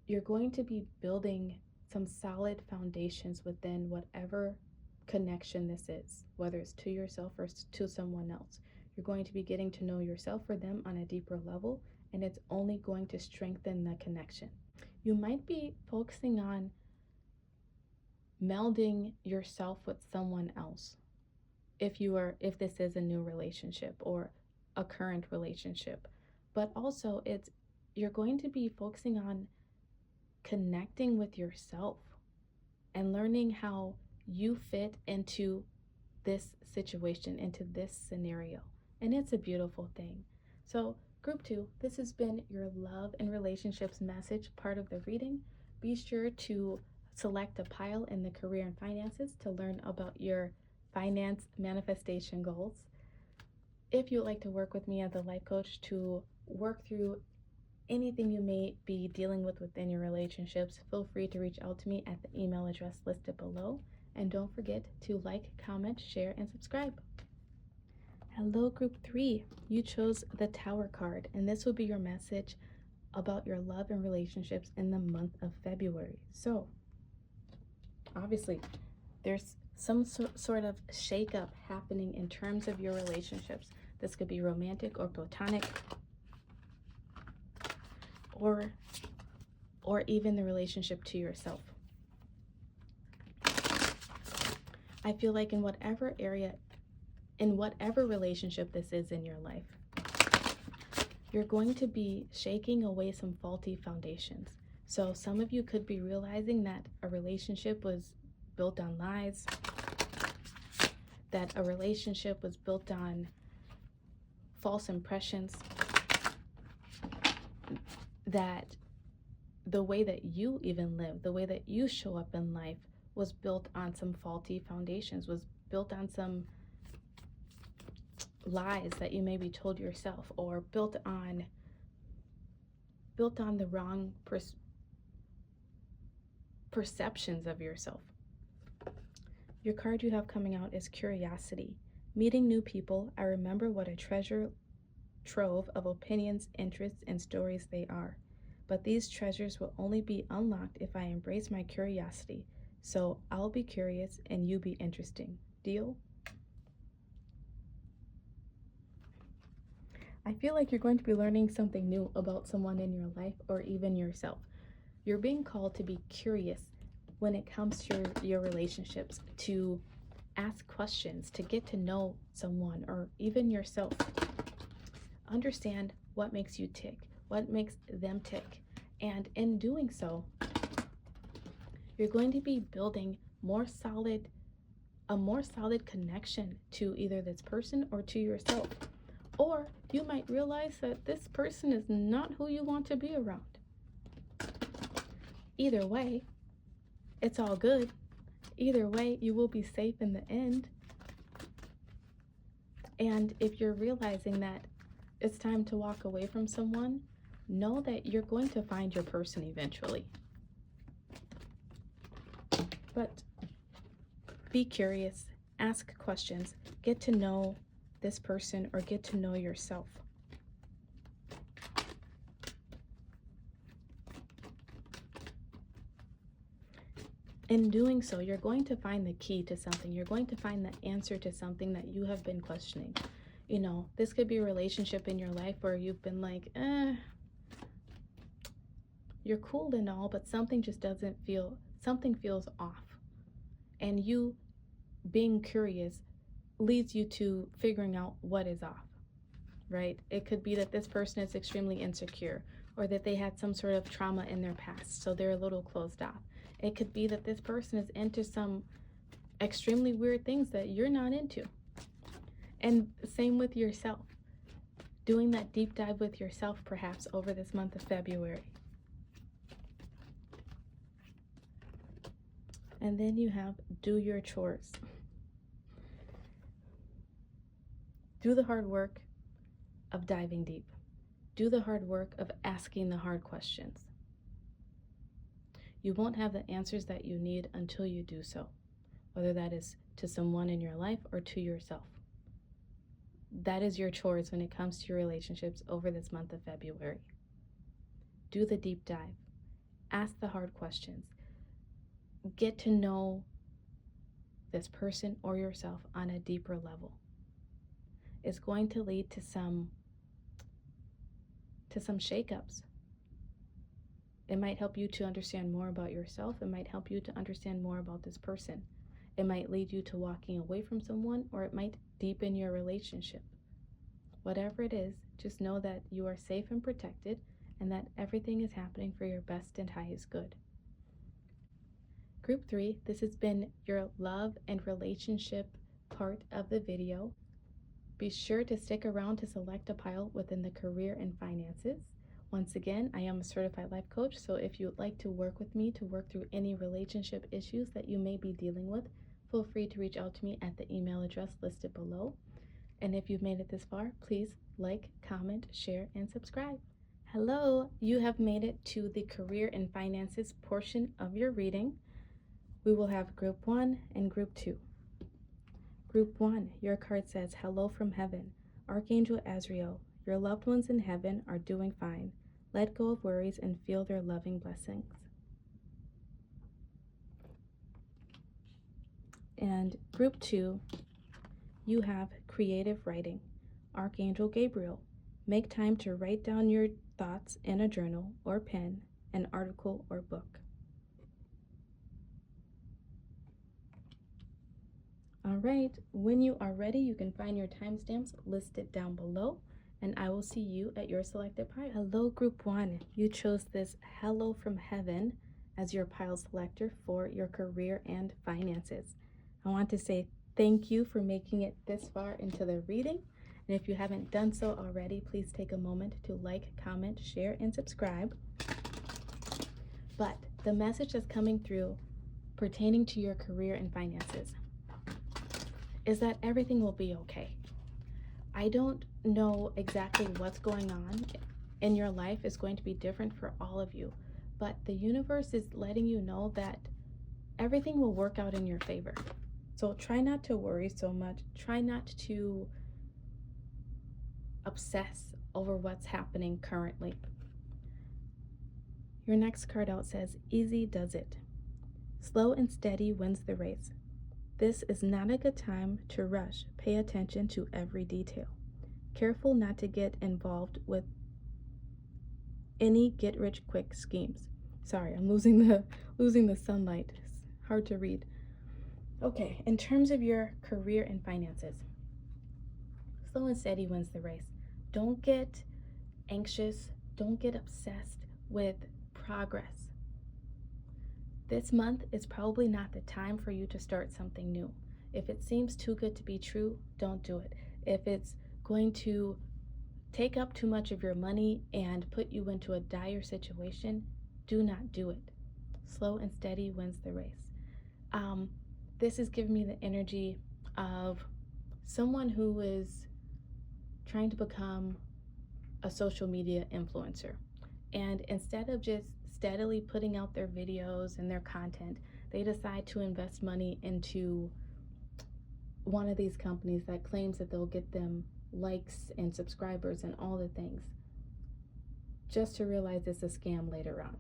You're going to be building some solid foundations within whatever connection this is, whether it's to yourself or to someone else. You're going to be getting to know yourself or them on a deeper level, and it's only going to strengthen the connection. You might be focusing on melding yourself with someone else if this is a new relationship or a current relationship. But also you're going to be focusing on connecting with yourself and learning how you fit into this situation, into this scenario. And it's a beautiful thing. So Group 2, this has been your love and relationships message, part of the reading. Be sure to select a pile in the career and finances to learn about your finance manifestation goals. If you would like to work with me as a life coach to work through anything you may be dealing with within your relationships, feel free to reach out to me at the email address listed below. And don't forget to like, comment, share, and subscribe. Hello, Group 3. You chose the Tower card, and this will be your message about your love and relationships in the month of February. So, obviously, there's some sort of shakeup happening in terms of your relationships. This could be romantic or platonic, or even the relationship to yourself. I feel like in whatever area, in whatever relationship this is in your life, you're going to be shaking away some faulty foundations. So some of you could be realizing that a relationship was built on lies, that a relationship was built on false impressions, that the way that you even live, the way that you show up in life was built on some faulty foundations, was built on some lies that you maybe told yourself, or built on the wrong perceptions of yourself. Your card you have coming out is Curiosity. Meeting new people, I remember what a treasure trove of opinions, interests, and stories they are. But these treasures will only be unlocked if I embrace my curiosity. So I'll be curious and you be interesting. Deal? I feel like you're going to be learning something new about someone in your life, or even yourself. You're being called to be curious when it comes to your relationships, to ask questions, to get to know someone or even yourself. Understand what makes you tick, what makes them tick. And in doing so, you're going to be building a more solid connection to either this person or to yourself. Or you might realize that this person is not who you want to be around. Either way, it's all good. Either way, you will be safe in the end. And if you're realizing that it's time to walk away from someone, know that you're going to find your person eventually. But be curious, ask questions, get to know this person or get to know yourself. In doing so, you're going to find the key to something. You're going to find the answer to something that you have been questioning. You know, this could be a relationship in your life where you've been like, you're cool and all, but something just something feels off. And you being curious leads you to figuring out what is off, right? It could be that this person is extremely insecure, or that they had some sort of trauma in their past, so they're a little closed off. It could be that this person is into some extremely weird things that you're not into. And same with yourself. Doing that deep dive with yourself perhaps over this month of February. And then you have do your chores. Do the hard work of diving deep. Do the hard work of asking the hard questions. You won't have the answers that you need until you do so, whether that is to someone in your life or to yourself. That is your chores when it comes to your relationships over this month of February. Do the deep dive. Ask the hard questions. Get to know this person or yourself on a deeper level. It's going to lead to some shakeups. It might help you to understand more about yourself. It might help you to understand more about this person. It might lead you to walking away from someone, or it might deepen your relationship. Whatever it is, just know that you are safe and protected, and that everything is happening for your best and highest good. Group 3, this has been your love and relationship part of the video. Be sure to stick around to select a pile within the career and finances. Once again, I am a certified life coach, so if you would like to work with me to work through any relationship issues that you may be dealing with, feel free to reach out to me at the email address listed below. And if you've made it this far, please like, comment, share, and subscribe. Hello, you have made it to the career and finances portion of your reading. We will have group 1 and group 2. Group 1, your card says, hello from heaven. Archangel Azrael, your loved ones in heaven are doing fine. Let go of worries and feel their loving blessings. And group 2, you have creative writing. Archangel Gabriel, make time to write down your thoughts in a journal or pen, an article or book. All right, when you are ready, you can find your timestamps listed down below, and I will see you at your selected pile. Hello, group 1. You chose this Hello from Heaven as your pile selector for your career and finances. I want to say thank you for making it this far into the reading. And if you haven't done so already, please take a moment to like, comment, share, and subscribe. But the message that's coming through pertaining to your career and finances is that everything will be okay. I don't know exactly what's going on in your life. Is going to be different for all of you, but the universe is letting you know that everything will work out in your favor. So try not to worry so much. Try not to obsess over what's happening currently. Your next card out says, easy does it. Slow and steady wins the race. This is not a good time to rush. Pay attention to every detail. Careful not to get involved with any get-rich-quick schemes. Sorry, I'm losing the sunlight. It's hard to read. Okay, in terms of your career and finances, slow and steady wins the race. Don't get anxious. Don't get obsessed with progress. This month is probably not the time for you to start something new. If it seems too good to be true, don't do it. If it's going to take up too much of your money and put you into a dire situation, do not do it. Slow and steady wins the race. This is giving me the energy of someone who is trying to become a social media influencer. And instead of just steadily putting out their videos and their content, they decide to invest money into one of these companies that claims that they'll get them likes and subscribers and all the things, just to realize it's a scam later on.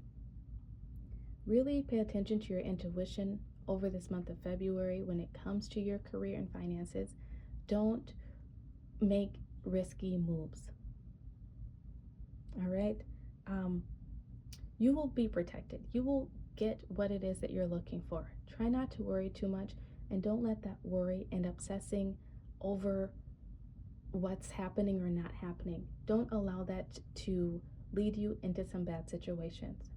Really pay attention to your intuition over this month of February when it comes to your career and finances. Don't make risky moves. All right? You will be protected. You will get what it is that you're looking for. Try not to worry too much, and don't let that worry and obsessing over what's happening or not happening. Don't allow that to lead you into some bad situations.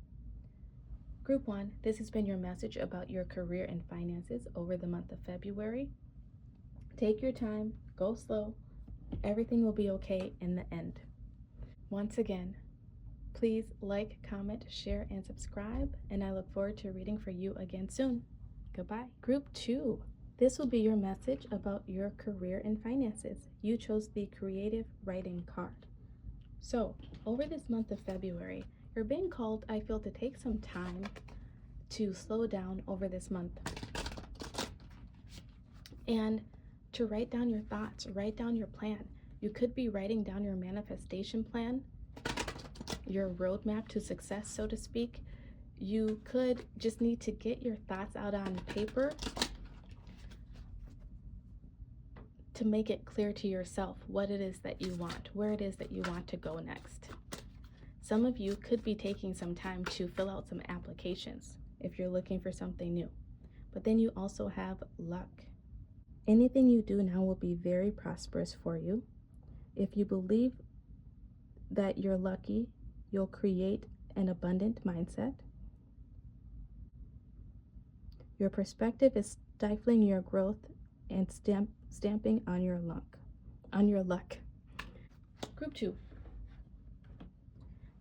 Group 1, this has been your message about your career and finances over the month of February. Take your time, go slow. Everything will be okay in the end. Once again, please like, comment, share, and subscribe, and I look forward to reading for you again soon. Goodbye. Group 2, this will be your message about your career and finances. You chose the creative writing card. So, over this month of February, you're being called, I feel, to take some time to slow down over this month and to write down your thoughts, write down your plan. You could be writing down your manifestation plan, your roadmap to success, so to speak. You could just need to get your thoughts out on paper to make it clear to yourself what it is that you want, where it is that you want to go next. Some of you could be taking some time to fill out some applications if you're looking for something new. But then you also have luck. Anything you do now will be very prosperous for you. If you believe that you're lucky, you'll create an abundant mindset. Your perspective is stifling your growth and stamping on your luck. Group 2.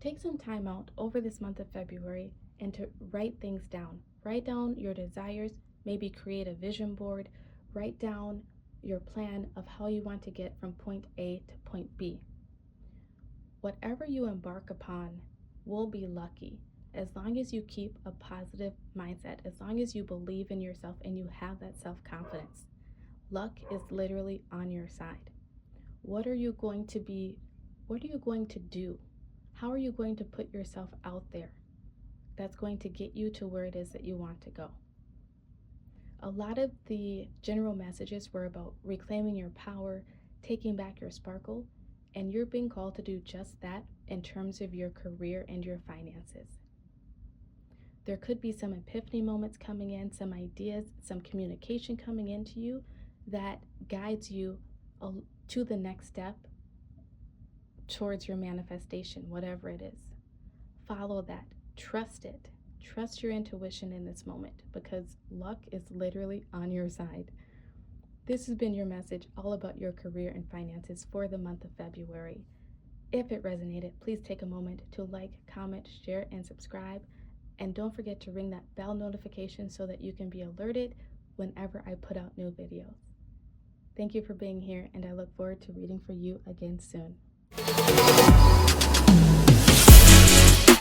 Take some time out over this month of February and to write things down. Write down your desires, maybe create a vision board, write down your plan of how you want to get from point A to point B. Whatever you embark upon will be lucky as long as you keep a positive mindset, as long as you believe in yourself and you have that self-confidence. Luck is literally on your side. What are you going to do? How are you going to put yourself out there that's going to get you to where it is that you want to go? A lot of the general messages were about reclaiming your power, taking back your sparkle, and you're being called to do just that in terms of your career and your finances. There could be some epiphany moments coming in, some ideas, some communication coming into you that guides you to the next step towards your manifestation, whatever it is. Follow that. Trust it. Trust your intuition in this moment because luck is literally on your side. This has been your message all about your career and finances for the month of February. If it resonated, please take a moment to like, comment, share, and subscribe. And don't forget to ring that bell notification so that you can be alerted whenever I put out new videos. Thank you for being here, and I look forward to reading for you again soon.